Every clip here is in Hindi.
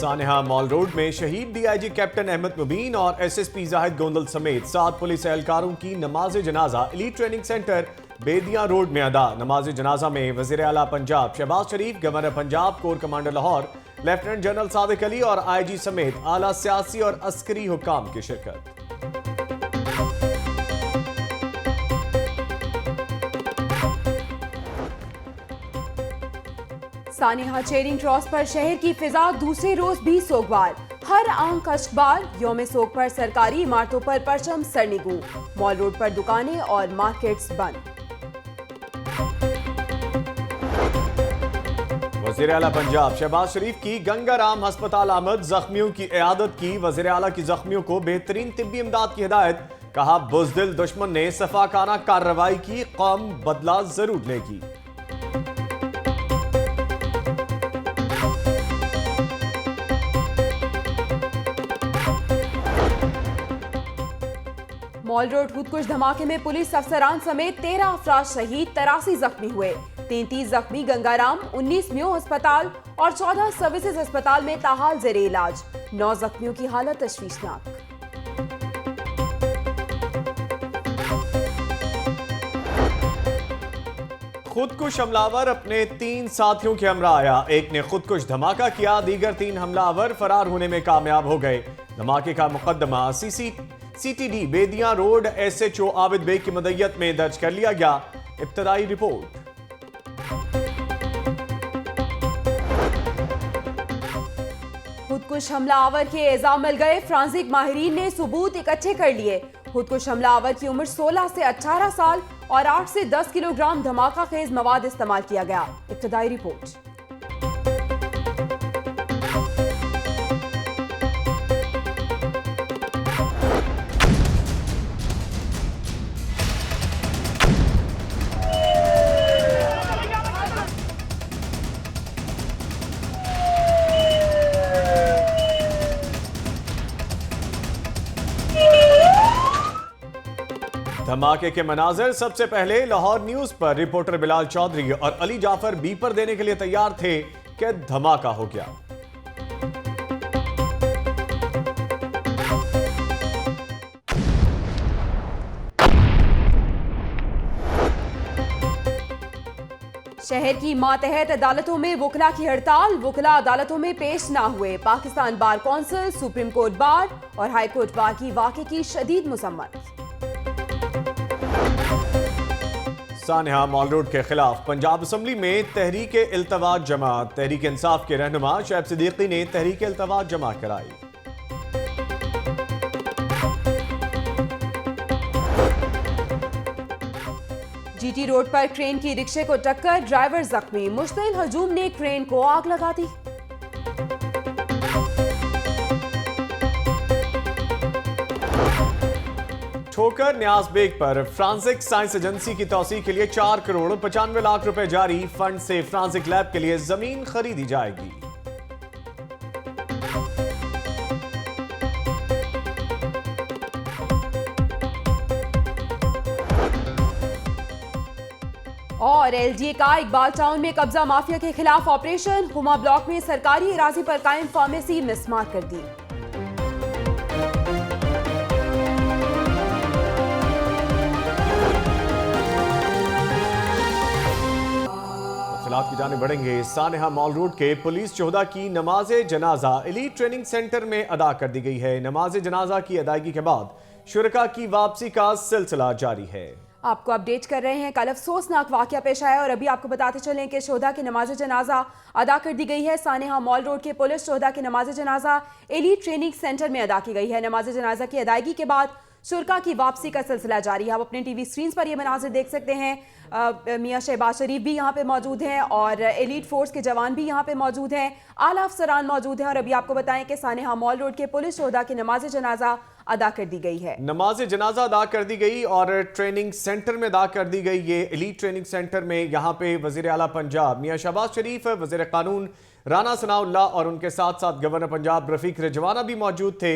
सानेहा मॉल रोड में शहीद डीआईजी कैप्टन अहमद मुबीन और एसएसपी जाहिद गोंदल समेत 7 पुलिस एहलकारों की नमाज जनाजा elite training centre Bedian road में अदा। नमाज जनाजा में वजीर आला Punjab Shehbaz Sharif, governor Punjab, corps commander Lahore lieutenant general Sadiq Ali और आईजी समेत आला सियासी और अस्करी हुक्काम की शिरकत। सानेहा चेरिंग क्रॉस पर शहर की फिजा दूसरे रोज भी सोगवार। हर आंख अश्कबार। यौम सोग पर सरकारी इमारतों पर परचम सरनिगू। मॉल रोड पर दुकानें और मार्केट्स बंद। वजीर आला पंजाब शहबाज शरीफ की गंगाराम अस्पताल आमद। जख्मियों की इयादत की। वजीर आला की जख्मियों को बेहतरीन तिब्बी इमदाद की हिदायत। कहा, बुज़दिल दुश्मन ने सफाकाना कार्रवाई की, कौम बदला जरूर लेगी। मॉल रोड खुदकुश धमाके में पुलिस अफसरान समेत 13 अफराद शहीद, 83 जख्मी हुए। 33 जख्मी गंगाराम, 19 म्यो अस्पताल और 14 सर्विसेज अस्पताल में ताहाल जेरे इलाज। 9 जख्मियों की हालत तशवीशनाक। खुदकुश हमलावर अपने 3 साथियों के हमरा आया। एक ने खुदकुश धमाका किया, दीगर 3 हमलावर फरार होने में कामयाब हो गए। धमाके का मुकदमा सीटीडी बेदिया रोड एसएचओ आबिद बेग की मदय्यत में दर्ज कर लिया गया। इब्तदाई रिपोर्ट। खुदकुश हमलावर के इल्जाम मिल गए। फ्रांसिक माहिरीन ने सबूत इकट्ठे कर लिए। खुदकुश हमलावर की उम्र 16 से 18 साल और 8 से 10 किलोग्राम धमाका खेज मवाद इस्तेमाल किया गया। इब्तदाई रिपोर्ट। धमाके के मनाजिर सबसे पहले लाहौर न्यूज पर रिपोर्टर बिलाल चौधरी और अली जाफर बी पर देने के लिए तैयार थे कि धमाका हो गया। शहर की मातहत अदालतों में वकला की हड़ताल। वकला अदालतों में पेश ना हुए। Pakistan bar council, supreme court bar और हाई कोर्ट बार की वाक़े की शदीद मुसम्मत। सानेहा मॉल रोड के खिलाफ पंजाब असम्बली में तहरीक इल्तवात जमात। तहरीक इंसाफ के रहनुमा शोएब सिद्दीकी ने तहरीक इल्तवात जमा कराई। जीटी रोड पर क्रेन की रिक्शे को टक्कर, ड्राइवर जख्मी। मुश्तिल हजूम ने क्रेन को आग लगा दी। ठोकर न्याज बेग पर फ्रांसिक साइंस एजेंसी की तौसीक के लिए 4 करोड़ 95 लाख रुपए जारी। फंड से फ्रांसिक लैब के लिए जमीन खरीदी जाएगी। और एलडीए का इकबाल टाउन में कब्जा माफिया के खिलाफ ऑपरेशन। हुमा ब्लॉक में सरकारी इराजी पर कायम फार्मेसी मिसमार कर दी। की जाने बढ़ेंगे। सानेहा मॉल रोड के पुलिस चौहदा की नमाज जनाजा एलीट ट्रेनिंग सेंटर में अदा कर दी गई है। नमाज जनाजा की अदायगी के बाद शुरका की वापसी का सिलसिला जारी है। आपको अपडेट कर रहे हैं। कल अफसोसनाक वाकया पेश आया और अभी आपको बताते चलें कि शोहदा की नमाज जनाजा अदा कर दी गई है। सानेहा मॉल रोड के पुलिस चौहदा की नमाज जनाजा एलीट ट्रेनिंग सेंटर में अदा की गई है। नमाज जनाजा की अदायगी के बाद शुरका की वापसी का सिलसिला जारी है। आप अपने टीवी स्क्रीन पर ये मनाजिर देख सकते हैं। मियां शहबाज शरीफ भी यहाँ पे मौजूद हैं और एलीट फोर्स के जवान भी यहाँ पे मौजूद हैं। आला अफसरान मौजूद हैं और अभी आपको बताएं कि सानेहा मॉल रोड के पुलिस चौहदा की नमाज जनाजा अदा कर दी गई है। नमाज जनाजा अदा कर दी गई और ट्रेनिंग सेंटर में अदा कर दी गई। ये एलीट ट्रेनिंग सेंटर में यहाँ पे वजीर आला पंजाब मियां शहबाज शरीफ, वजीर कानून राना सनाउल्लाह और उनके साथ साथ गवर्नर पंजाब रफीक रिजवाना भी मौजूद थे।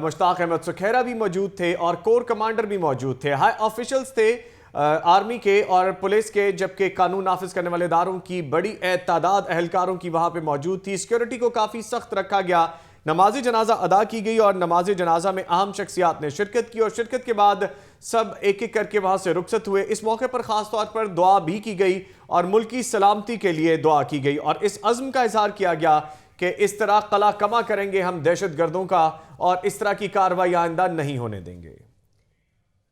मुश्ताक अहमद सुखैरा भी मौजूद थे और कोर कमांडर भी मौजूद थे। हाई ऑफिशियल्स थे। आर्मी के और पुलिस के, जबकि कानून नाफिज करने वाले इदारों की बड़ी तादाद अहलकारों की वहां पे मौजूद थी। सिक्योरिटी को काफ़ी सख्त रखा गया। नमाज जनाजा अदा की गई और नमाज जनाजा में अहम शख्सियात ने शिरकत की और शिरकत के बाद सब एक एक करके वहां से रुखसत हुए। इस मौके पर खास तौर पर दुआ भी की गई और मुल्क की सलामती के लिए दुआ की गई और इस अज़्म का इजहार किया गया कि इस तरह कला कमा करेंगे हम दहशत गर्दों का और इस तरह की कार्रवाई आइंदा नहीं होने देंगे।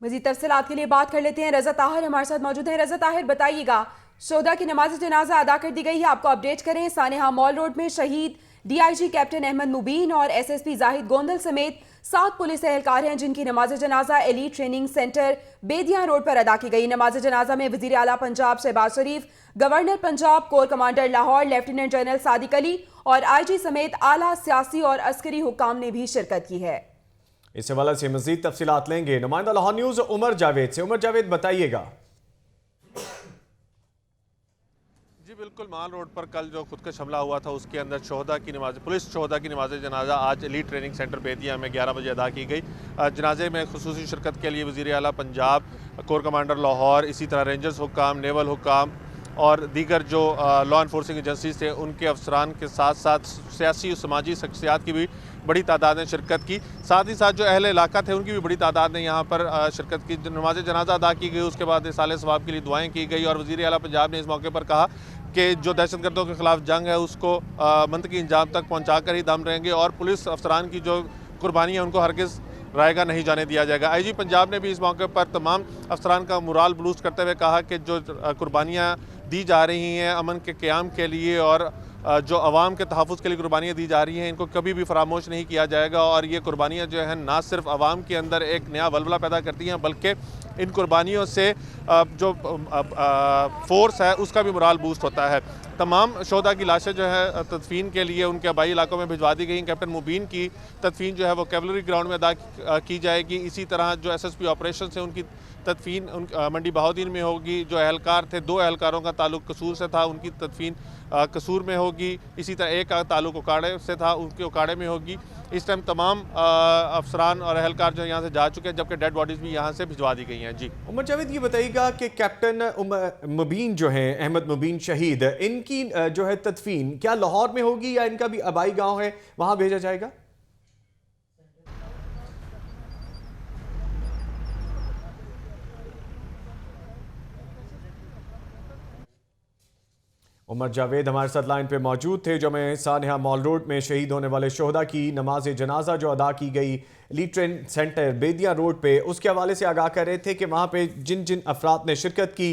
मज़ीद तफसीलात के लिए बात कर लेते हैं। रज़ा ताहिर हमारे साथ मौजूद हैं। रज़ा ताहिर, बताइएगा, शोधा की नमाज जनाजा अदा कर दी गई है, आपको अपडेट करें। सानेहा मॉल रोड में शहीद DIG कैप्टन अहमद मुबीन और SSP जाहिद गोंदल समेत 7 पुलिस एहलकार हैं जिनकी नमाज जनाजा elite training centre Bedian road पर अदा की गई। नमाज जनाजा में वज़ीर आला Punjab Shehbaz Sharif, governor Punjab, corps commander Lahore lieutenant general Sadiq Ali और IG समेत आला सियासी और अस्करी हुक्काम ने भी शिरकत की है। इस हवाले से मजीद तफसीलात लेंगे नुमाइंदा लाहौर न्यूज़ उमर जावेद से। उमर जावेद, बताइएगा। जी बिल्कुल, माल रोड पर कल जो खुदकश हमला हुआ था उसके अंदर पुलिस शोहदा की नमाज जनाजा आज एलीट ट्रेनिंग सेंटर बेदिया में 11 बजे अदा की गई। जनाजे में खुसूसी शिरकत के लिए वज़ीर आला पंजाब, कोर कमांडर लाहौर, इसी तरह रेंजर्स हुक्काम, नेवल हुक्काम और दीगर जो लॉ इन्फोर्सिंग एजेंसीज थे उनके अफसरान के साथ साथ सियासी और समाजी शख्सियात की भी बड़ी तादाद ने शिरकत की। साथ ही साथ जो अहले इलाका थे उनकी भी बड़ी तादाद ने यहाँ पर शिरकत की। नमाज जनाजा अदा की गई, उसके बाद इसाले सवाब के लिए दुआएं की गई और वज़ीर आला पंजाब ने इस मौके पर कहा कि जो दहशतगर्दों के खिलाफ जंग है उसको मंतकी इंजाम तक पहुँचा कर ही दम रहेंगे और पुलिस अफसरान की जो कुर्बानी है उनको हरगिज़ रायगा नहीं जाने दिया जाएगा। IG पंजाब ने भी इस मौके पर तमाम अफसरान का मुराल बलूस्ट करते हुए कहा कि जो कुर्बानियाँ दी जा रही हैं अमन के क़याम के लिए और जो अवाम के तहफ़्फ़ुज़ के लिए कुर्बानियाँ दी जा रही हैं इनको कभी भी फरामोश नहीं किया जाएगा और ये कुर्बानियाँ जो हैं ना सिर्फ अवाम के अंदर एक नया वलवला पैदा करती हैं बल्कि इन कुर्बानियों से जो फोर्स है उसका भी मुराल बूस्ट होता है। तमाम शोधा की लाशें जो है तदफीन के लिए उनके आबाई इलाकों में भिजवा दी गई। कैप्टन मुबीन की तदफीन जो है वो कैवलरी ग्राउंड में अदा की जाएगी। इसी तरह जो SSP ऑपरेशन है उनकी तदफीन मंडी बहाउद्दीन में होगी। जो अहलकार थे, 2 अहलकारों का ताल्लुक कसूर से था, उनकी तदफीन कसूर में होगी। इसी तरह एक का ताल्लुक उकाड़े से था, उनके उकाड़े में होगी। इस टाइम तमाम अफसरान और अहलकार जो यहाँ से जा चुके हैं जबकि डेड बॉडीज़ भी यहाँ से भिजवा दी गई हैं। जी उमर जावेद, ये बताइएगा कि कैप्टन मुबीन जो हैं, अहमद मुबीन शहीद, इनकी जो है तदफीन क्या लाहौर में होगी या इनका भी आबाई गाँव है वहाँ भेजा जाएगा? उमर जावेद हमारे साथ लाइन पे मौजूद थे जो मैं सानेहा मॉल रोड में शहीद होने वाले शोहदा की नमाज जनाजा जो अदा की गई elite training centre Bedian road पे, उसके हवाले से आगाह कर रहे थे कि वहाँ पे जिन जिन अफराद ने शिरकत की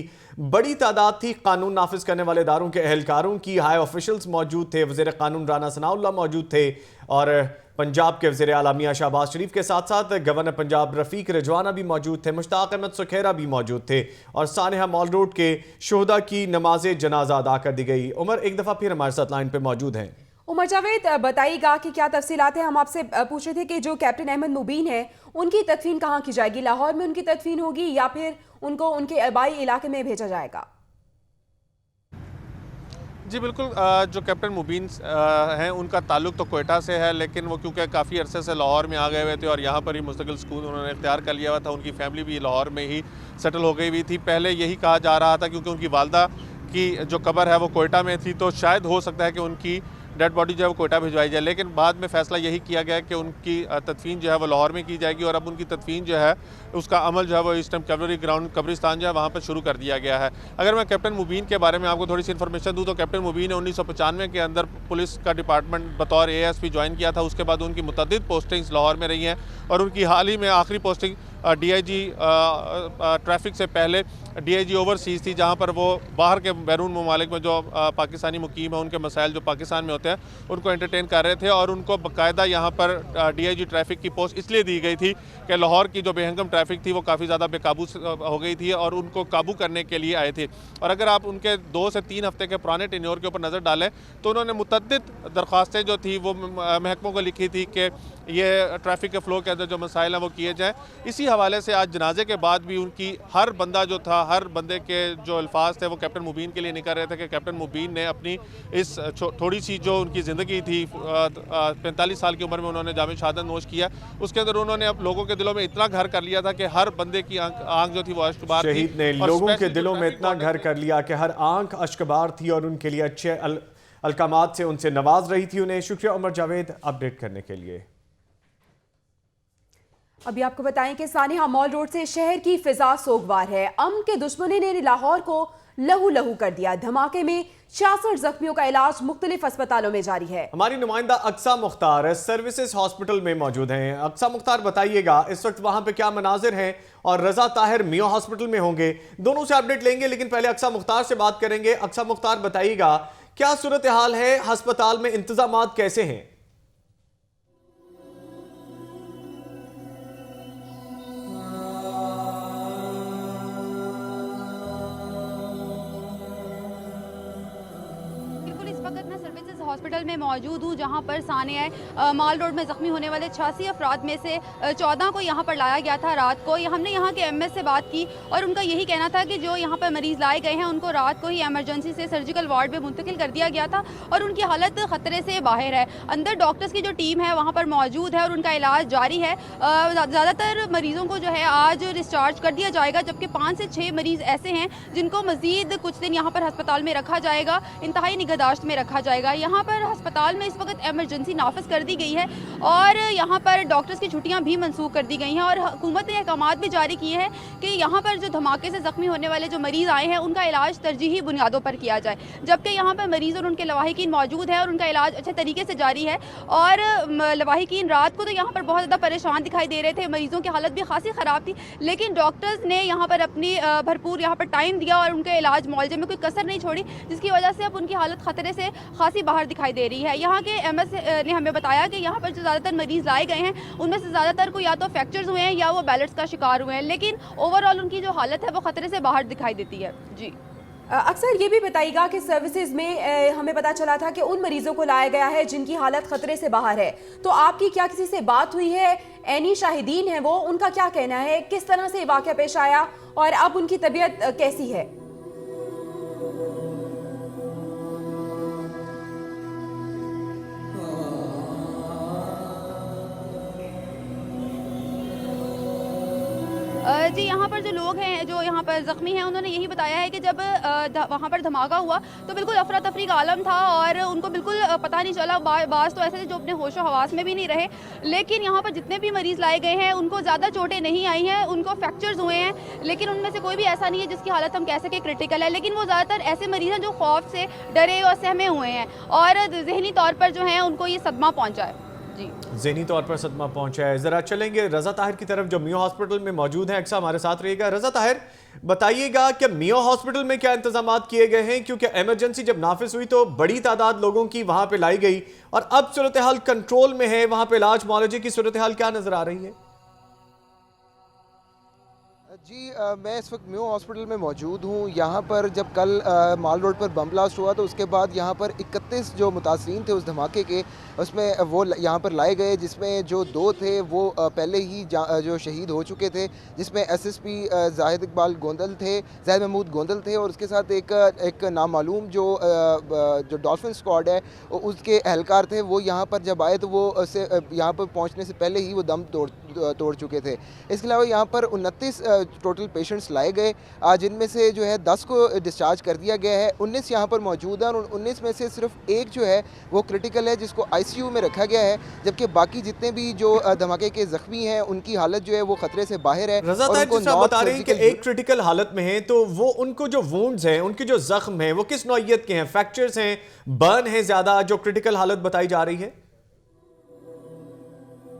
बड़ी तादाद थी। कानून नाफिज करने वाले इदारों के अहलकारों की, हाई ऑफिशल्स मौजूद थे, वज़ीर कानून राना सनाउल्लाह मौजूद थे और पंजाब के वज़ीर आला मियां शहबाज शरीफ के साथ साथ गवर्नर पंजाब रफ़ीक रिजवाना भी मौजूद थे, मुश्ताक अहमद सुखेरा भी मौजूद थे और सानेहा मॉल रोड के शोहदा की नमाज जनाजा अदा कर दी गई। उमर एक दफ़ा फिर हमारे साथ लाइन पर मौजूद हैं। उमर जावेद, बताइएगा कि क्या तफसीलात हैं। हम आपसे पूछ रहे थे कि जो कैप्टन अहमद मुबीन है उनकी तदफीन कहाँ की जाएगी? लाहौर में उनकी तदफीन होगी या फिर उनको उनके आबाई इलाके में भेजा जाएगा? जी बिल्कुल, जो कैप्टन मुबीन हैं उनका ताल्लुक तो कोयटा से है लेकिन वो क्योंकि काफ़ी अरसे से लाहौर में आ गए हुए थे और यहाँ पर ही मुस्तकिल स्कूल उन्होंने इख्तियार कर लिया हुआ था। उनकी फैमिली भी लाहौर में ही सेटल हो गई हुई थी। पहले यही कहा जा रहा था क्योंकि उनकी वालदा की जो कब्र है वो कोयटा में थी तो शायद हो सकता है कि उनकी डेड बॉडी जो है वो कोयटा भिजवाई जाए, लेकिन बाद में फ़ैसला यही किया गया कि उनकी तदफीन जो है वो लाहौर में की जाएगी और अब उनकी तदफीन जो है उसका अमल जो है वो इस टाइम कैवलरी ग्राउंड कब्रिस्तान जो है वहाँ पर शुरू कर दिया गया है। अगर मैं कैप्टन मुबीन के बारे में आपको थोड़ी सी इन्फॉर्मेशन दूँ तो कैप्टन मुबीन ने 1995 के अंदर पुलिस का डिपार्टमेंट बतौर ASP ज्वाइन किया था। उसके बाद उनकी मुतअद्दिद पोस्टिंग्स लाहौर में रही हैं और उनकी हाल ही में आखिरी पोस्टिंग DIG ट्रैफिक से पहले DIG ओवरसीज़ थी जहाँ पर वो बाहर के बैरून ममालिक में जो पाकिस्तानी मुकीम है उनके मसाइल जो पाकिस्तान में होते हैं उनको एंटरटेन कर रहे थे और उनको बाकायदा यहाँ पर DIG ट्रैफिक की पोस्ट इसलिए दी गई थी कि लाहौर की जो बेहंगम ट्रैफिक थी वो काफ़ी ज़्यादा बेकाबू हो गई थी और उनको काबू करने के लिए आए थे। और अगर आप उनके 2 से 3 हफ्ते के पुराने टेन्योर के ऊपर नज़र डालें तो उन्होंने मुतअद्दिद दरख्वास्तें जो थी वो महकमों को लिखी थी कि ये ट्रैफिक के फ़्लो के अंदर जो मसाइल हैं वो किए जाएँ। इसी हवाले से आज जनाजे के बाद भी उनकी हर बंदा जो था, हर बंदे के जो अल्फाज थे वो कैप्टन मुबीन के लिए निकल रहे थे कि कैप्टन मुबीन ने अपनी इस थोड़ी सी जो उनकी ज़िंदगी थी, 45 साल की उम्र में उन्होंने जाम शहादत नोश किया, उसके अंदर उन्होंने अब लोगों के दिलों में इतना घर कर लिया था कि हर बंदे की आंख जो थी वो अश्कबार थी। शहीद ने लोगों के दिलों में इतना घर कर लिया कि हर आंख अश्कबार थी और उनके लिए अच्छे अलकामात से उनसे नवाज रही थी। उन्हें शुक्रिया उमर जावेद अपडेट करने के लिए। अभी आपको बताएं कि सानेहा मॉल रोड से शहर की फिजा सोगवार है। अमन के दुश्मनों ने लाहौर को लहू लहू कर दिया। धमाके में 66 जख्मियों का इलाज मुख्तलिफ अस्पतालों में जारी है। हमारी नुमाइंदा अक्सा मुख्तार सर्विसेज हॉस्पिटल में मौजूद हैं। अक्सा मुख्तार, बताइएगा इस वक्त वहां पे क्या मनाजिर हैं और रजा ताहिर मियो हॉस्पिटल में होंगे, दोनों से अपडेट लेंगे। लेकिन पहले अक्सा मुख्तार से बात करेंगे। अक्सा मुख्तार, बताइएगा क्या सूरत हाल है, अस्पताल में इंतजाम कैसे हैं? हॉस्पिटल में मौजूद हूँ, जहाँ पर सानेहा माल रोड में ज़ख्मी होने वाले 86 अफराद में से 14 को यहाँ पर लाया गया था रात को। हमने यहाँ के एमएस से बात की और उनका यही कहना था कि जो यहाँ पर मरीज़ लाए गए हैं उनको रात को ही एमरजेंसी से सर्जिकल वार्ड में मुंतकिल कर दिया गया था और उनकी हालत ख़तरे से बाहर है। अंदर डॉक्टर्स की जो टीम है वहाँ पर मौजूद है और उनका इलाज जारी है। ज़्यादातर मरीज़ों को जो है आज डिस्चार्ज कर दिया जाएगा, जबकि 5 से 6 मरीज़ ऐसे हैं जिनको मज़ीद कुछ दिन यहाँ पर अस्पताल में रखा जाएगा, इंतहाई निगहदाश्त में रखा जाएगा। यहाँ पर अस्पताल में इस वक्त एमरजेंसी नाफिज कर दी गई है और यहाँ पर डॉक्टर्स की छुट्टियां भी मनसूख कर दी गई हैं और हुकूमत ने अहकामात भी जारी किए हैं कि यहाँ पर जो धमाके से ज़ख्मी होने वाले जो मरीज़ आए हैं उनका इलाज तरजीही बुनियादों पर किया जाए, जबकि यहाँ पर मरीज़ और उनके लवाहिकीन मौजूद है और उनका इलाज अच्छे तरीके से जारी है। और लवाहिकीन रात को तो यहाँ पर बहुत ज़्यादा परेशान दिखाई दे रहे थे, मरीज़ों की हालत भी खासी ख़राब थी, लेकिन डॉक्टर्स ने यहाँ पर अपनी भरपूर यहाँ पर टाइम दिया और उनके इलाज मुआवजे में कोई कसर नहीं छोड़ी, जिसकी वजह से अब उनकी हालत ख़तरे से खासी बाहर दिखाई दे रही है। यहाँ के एमएस ने हमें बताया कि यहाँ पर जो ज़्यादातर मरीज़ लाए गए हैं उनमें से ज़्यादातर को या तो फ्रैक्चर्स हुए हैं या वो बैलेट्स का शिकार हुए हैं, लेकिन ओवरऑल उनकी जो हालत है वो ख़तरे से बाहर दिखाई देती है। जी अक्सर ये भी बताइएगा कि सर्विसेज में हमें पता चला था कि उन मरीजों को लाया गया है जिनकी हालत खतरे से बाहर है, तो आपकी क्या किसी से बात हुई है? ऐनी शाहिदीन है वो, उनका क्या कहना है, किस तरह से वाक़या पेश आया और अब उनकी तबीयत कैसी है? जी, यहाँ पर जो लोग हैं जो यहाँ पर ज़ख्मी हैं उन्होंने यही बताया है कि जब वहाँ पर धमाका हुआ तो बिल्कुल अफरा तफरी का आलम था और उनको बिल्कुल पता नहीं चला। बाज़ तो ऐसे थे जो अपने होशो हवास में भी नहीं रहे, लेकिन यहाँ पर जितने भी मरीज़ लाए गए हैं उनको ज़्यादा चोटें नहीं आई हैं, उनको फ्रैक्चर्स हुए हैं, लेकिन उनमें से कोई भी ऐसा नहीं है जिसकी हालत हम कह सकें क्रिटिकल है। लेकिन वो ज़्यादातर ऐसे मरीज़ हैं जो खौफ से डरे और सहमे हुए हैं और जहनी तौर पर जो है उनको ये सदमा पहुँचा है। जी, ज़हनी तौर पर सदमा पहुंचा है। ज़रा चलेंगे रज़ा ताहिर की तरफ जो मियो हॉस्पिटल में मौजूद हैं। अक्सा हमारे साथ रहिएगा। रज़ा ताहिर, बताइएगा कि मियो हॉस्पिटल में क्या इंतजाम किए गए हैं, क्योंकि एमरजेंसी जब नाफिज हुई तो बड़ी तादाद लोगों की वहां पे लाई गई और अब सूरत हाल कंट्रोल में है, वहां पे इलाज मुआलजे की सूरत हाल क्या नजर आ रही है? जी, मैं इस वक्त म्यू हॉस्पिटल में मौजूद हूँ। यहाँ पर जब कल माल रोड पर बम ब्लास्ट हुआ तो उसके बाद यहाँ पर 31 जो मुतासरीन थे उस धमाके के, उसमें वो यहाँ पर लाए गए, जिसमें जो 2 थे वो पहले ही जो शहीद हो चुके थे, जिसमें एसएसपी जाहिद इकबाल गोंदल थे, जाहिद महमूद गोंदल थे और उसके साथ एक नामालूम जो डॉल्फिन स्क्वाड है उसके एहलकार थे। वो यहाँ पर जब आए तो वो यहाँ पर पहुँचने से पहले ही वो दम तोड़ चुके थे। इसके अलावा यहाँ पर 29 टोटल पेशेंट्स लाए गए, जिनमें से जो है 10 को डिस्चार्ज कर दिया गया है। 19 यहाँ पर मौजूद हैं और 19 में से सिर्फ एक जो है वो क्रिटिकल है, जिसको आईसीयू में रखा गया है, जबकि बाकी जितने भी जो धमाके के जख्मी हैं उनकी हालत जो है वो खतरे से बाहर है। रज़ा ताहिर, जिस आप बता रहे हैं कि एक क्रिटिकल हालत में है, तो वो उनको जो वुंड्स हैं, उनके जो जख्म हैं वो किस नौइयत के हैं? फ्रैक्चर्स हैं, बर्न है ज्यादा, जो क्रिटिकल हालत बताई जा रही है?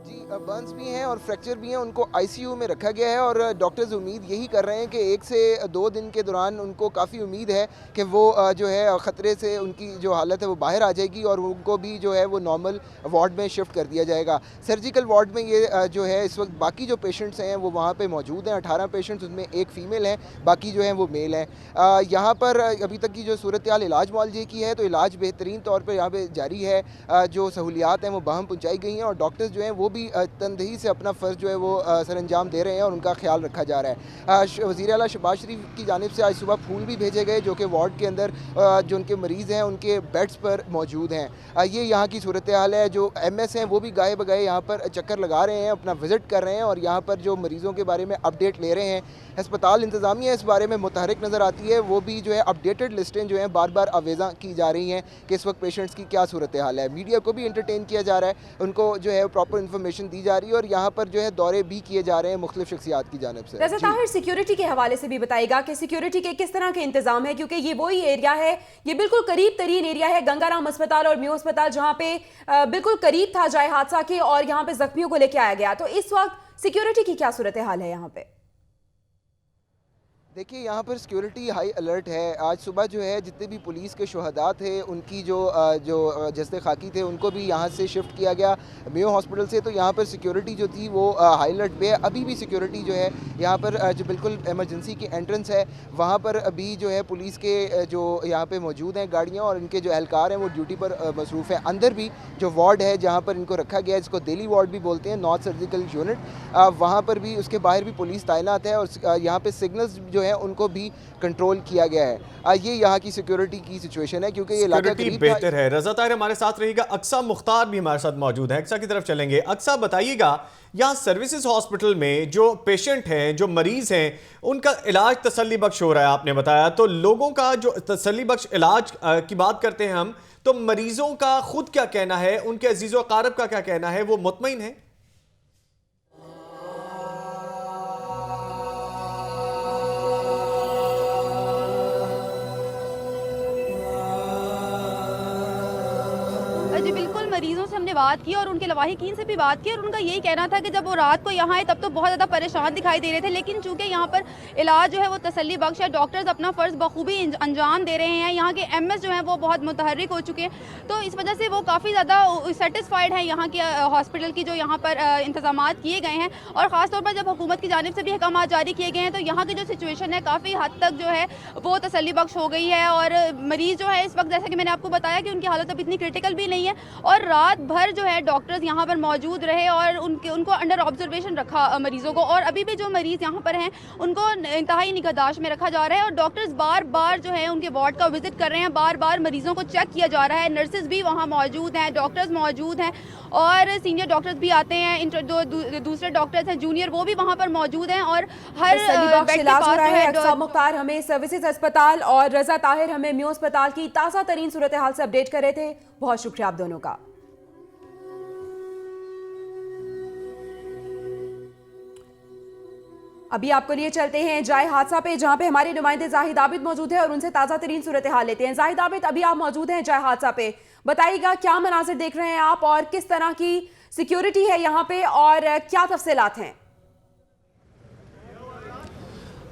जी, बर्न्स भी हैं और फ्रैक्चर भी हैं, उनको आईसीयू में रखा गया है और डॉक्टर्स उम्मीद यही कर रहे हैं कि 1 से 2 दिन के दौरान उनको काफ़ी उम्मीद है कि वो जो है ख़तरे से उनकी जो हालत है वो बाहर आ जाएगी और उनको भी जो है वो नॉर्मल वार्ड में शिफ्ट कर दिया जाएगा। सर्जिकल वार्ड में ये जो है इस वक्त बाकी जो पेशेंट्स हैं वो वहाँ पे मौजूद हैं, 18 पेशेंट्स, उसमें एक फ़ीमेल है, बाकी जो हैं वो मेल हैं। यहाँ पर अभी तक की जो सूरत हाल इलाज मुआवजे की है तो इलाज बेहतरीन तौर पर यहाँ पर जारी है। जो सहूलियात हैं वो बाहम पहुँचाई गई हैं और डॉक्टर्स जो हैं वो भी तनदेही से अपना फ़र्ज़ जो है वो सर अंजाम दे रहे हैं और उनका ख्याल रखा जा रहा है। वज़ीर आला शहबाज शरीफ की जानिब से आज सुबह फूल भी भेजे गए जो कि वार्ड के अंदर जो उनके मरीज़ हैं उनके बेड्स पर मौजूद हैं। ये यहाँ की सूरत हाल है। जो MS हैं वो भी गाए बगाए यहाँ पर चक्कर लगा रहे हैं, अपना विज़िट कर रहे हैं और यहाँ पर जो मरीज़ों के बारे में अपडेट ले रहे हैं। अस्पताल इंतज़ामिया इस बारे में मुतहरिक नज़र आती है, वो भी जो है अपडेटेड लिस्टें जो हैं बार बार आवेज़ा की जा रही हैं कि इस वक्त पेशेंट्स की क्या सूरत हाल है। मीडिया को भी इंटरटेन किया जा रहा है, उनको जो है प्रॉपर इन्फॉर्मेशन दी जा रही है और यहाँ पर जो है दौरे भी किए जा रहे हैं मुख्तलिफ शख्सियात की जानिब से। रज़ा ताहिर, सिक्योरिटी के हवाले से भी बताइएगा कि सिक्योरिटी के किस तरह के इंतजाम है, क्योंकि ये वही एरिया है, ये बिल्कुल करीब तरीन एरिया है गंगाराम अस्पताल और म्यू अस्पताल, जहाँ पे बिल्कुल करीब था जाए हादसा के और यहाँ पे जख्मियों को लेकर आया गया। तो इस वक्त सिक्योरिटी की क्या सूरत हाल है यहाँ पे? देखिए यहाँ पर सिक्योरिटी हाई अलर्ट है। आज सुबह जो है जितने भी पुलिस के शुहदा थे उनकी जो जस्ते खाकी थे उनको भी यहाँ से शिफ्ट किया गया मेयो हॉस्पिटल से, तो यहाँ पर सिक्योरिटी जो थी वो हाई अलर्ट पे है। अभी भी सिक्योरिटी जो है यहाँ पर जो बिल्कुल एमरजेंसी की एंट्रेंस है वहाँ पर अभी जो है पुलिस के जो यहाँ पे मौजूद हैं गाड़ियाँ और इनके जो एहलकार हैं वो ड्यूटी पर मसरूफ़ हैं। अंदर भी जो वार्ड है जहाँ पर इनको रखा गया है, जिसको दिल्ली वार्ड भी बोलते हैं, नॉर्थ सर्जिकल यूनिट, वहाँ पर भी उसके बाहर भी पुलिस तैनात है और यहाँ पर सिग्नल्स जो है उनको भी कंट्रोल किया गया है। ये यहाँ की सिक्योरिटी की सिचुएशन है क्योंकि ये इलाका करीब बेहतर है। रज़ा ताहिर हमारे साथ रहेगा, अक्सा मुख्तार भी हमारे साथ मौजूद है, अक्सा की तरफ चलेंगे। अक्सा बताइएगा, यहाँ सर्विसेज हॉस्पिटल में जो पेशेंट हैं, जो मरीज हैं, उनका इलाज तसल्ली बख्श हो रहा है, आपने बताया, तो लोगों का जो तसल्ली बख्श इलाज की बात करते हैं हम, तो मरीजों का खुद क्या कहना है, उनके अजीज़ो अकारब का क्या कहना है, वो मुतमईन है? जी बिल्कुल, मरीजों से हमने बात की और उनके लवाहिकीन से भी बात की और उनका यही कहना था कि जब वो रात को यहाँ आए तब तो बहुत ज़्यादा परेशान दिखाई दे रहे थे, लेकिन चूंकि यहाँ पर इलाज जो है वो तसल्ली बख्श है, डॉक्टर्स अपना फ़र्ज़ बखूबी अंजाम दे रहे हैं, यहाँ के MS जो हैं वो बहुत मुतहर्रिक हो चुके हैं, तो इस वजह से वो काफ़ी ज़्यादा सेटिस्फाइड हैं यहाँ के हॉस्पिटल की जो यहाँ पर इंतजाम किए गए हैं। और ख़ासतौर पर जब हुकूमत की जानिब से भी अहकाम जारी किए गए हैं तो यहाँ की जो सिचुएशन है काफ़ी हद तक जो है वो तसल्ली बख्श हो गई है और मरीज़ जो है इस वक्त, जैसा कि मैंने आपको बताया कि उनकी हालत अब इतनी क्रिटिकल भी नहीं है और रात भर जो है डॉक्टर्स यहाँ पर मौजूद रहे और उनको अंडर ऑब्जर्वेशन रखा मरीजों को, और अभी भी जो मरीज़ यहाँ पर हैं उनको इंतहाई निगहदाश्त में रखा जा रहा है और डॉक्टर्स बार बार जो है उनके वार्ड का विजिट कर रहे हैं, बार बार मरीजों को चेक किया जा रहा है। नर्सेज भी वहाँ मौजूद हैं, डॉक्टर्स मौजूद हैं और सीनियर डॉक्टर्स भी आते हैं, दूसरे डॉक्टर्स हैं जूनियर, वो भी वहाँ पर मौजूद हैं और हर अक्सा मुख्तार हमें सर्विसेज अस्पताल और रज़ा ताहिर हमें म्यू अस्पताल की ताज़ा तरीन सूरत हाल से अपडेट कर रहे थे। बहुत शुक्रिया आप दोनों का। अभी आपको लिए चलते हैं जाए हादसा पे, जहां पे हमारे नुमाइंदे जाहिद आबिद मौजूद है और उनसे ताज़ा तरीन सूरत हाल लेते हैं। जाहिद आबिद, अभी आप मौजूद हैं जाए हादसा पे, बताइएगा क्या मनाजिर देख रहे हैं आप और किस तरह की सिक्योरिटी है यहाँ पे और क्या तफसीलात हैं?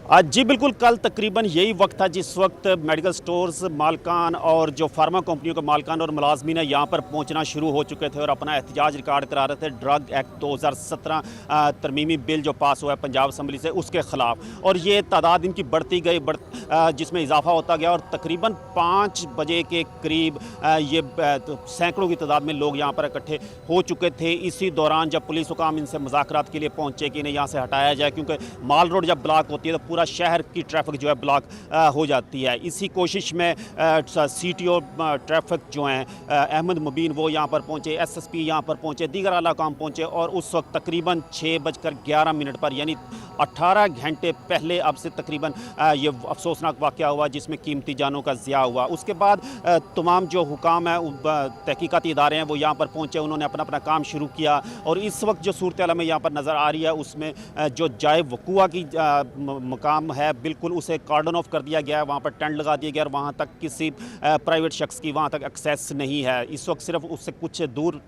जी बिल्कुल, कल तकरीबन यही वक्त था जिस वक्त मेडिकल स्टोर्स मालकान और जो फार्मा कंपनियों के मालकान और मुलाजमीन है यहाँ पर पहुँचना शुरू हो चुके थे और अपना एहतजाज रिकॉर्ड करा रहे थे ड्रग एक्ट 2017 तरमीमी बिल जो पास हुआ है पंजाब असम्बली से, उसके ख़िलाफ़। और ये तादाद इनकी बढ़ती गई, जिसमें इजाफा होता गया और तकरीबन 5 बजे के करीब ये सैकड़ों की तादाद में लोग यहाँ पर इकट्ठे हो चुके थे। इसी दौरान जब पुलिस हुकाम इनसे मुज़ाकरात के लिए पहुँचे कि इन्हें यहाँ से हटाया जाए, क्योंकि माल रोड जब ब्लॉक होती है तो पूरा शहर की ट्रैफिक जो है ब्लॉक हो जाती है। इसी कोशिश में CTO ट्रैफिक जो हैं अहमद मुबीन वो यहाँ पर पहुँचे, SSP यहाँ पर पहुँचे, दीगर आला काम पहुँचे और उस वक्त तकरीबन 6:11 पर यानी 18 घंटे पहले अब से तकरीबन ये अफसोसनाक वाक़या हुआ जिसमें कीमती जानों का ज़िया हुआ। उसके बाद तमाम जो हुकाम है, तहकीकाती इदारे हैं, वो यहाँ पर पहुँचे, उन्होंने अपना अपना काम शुरू किया। और इस वक्त जो सूरत हाल में यहाँ पर नज़र आ रही है, उसमें जो जाए वक़ुआ की मकाम है, बिल्कुल उसे कार्डन ऑफ कर दिया गया है, वहाँ पर टेंट लगा दिया गया और वहाँ तक किसी प्राइवेट शख्स की वहाँ तक एक्सेस नहीं है। इस वक्त सिर्फ उससे कुछ दूर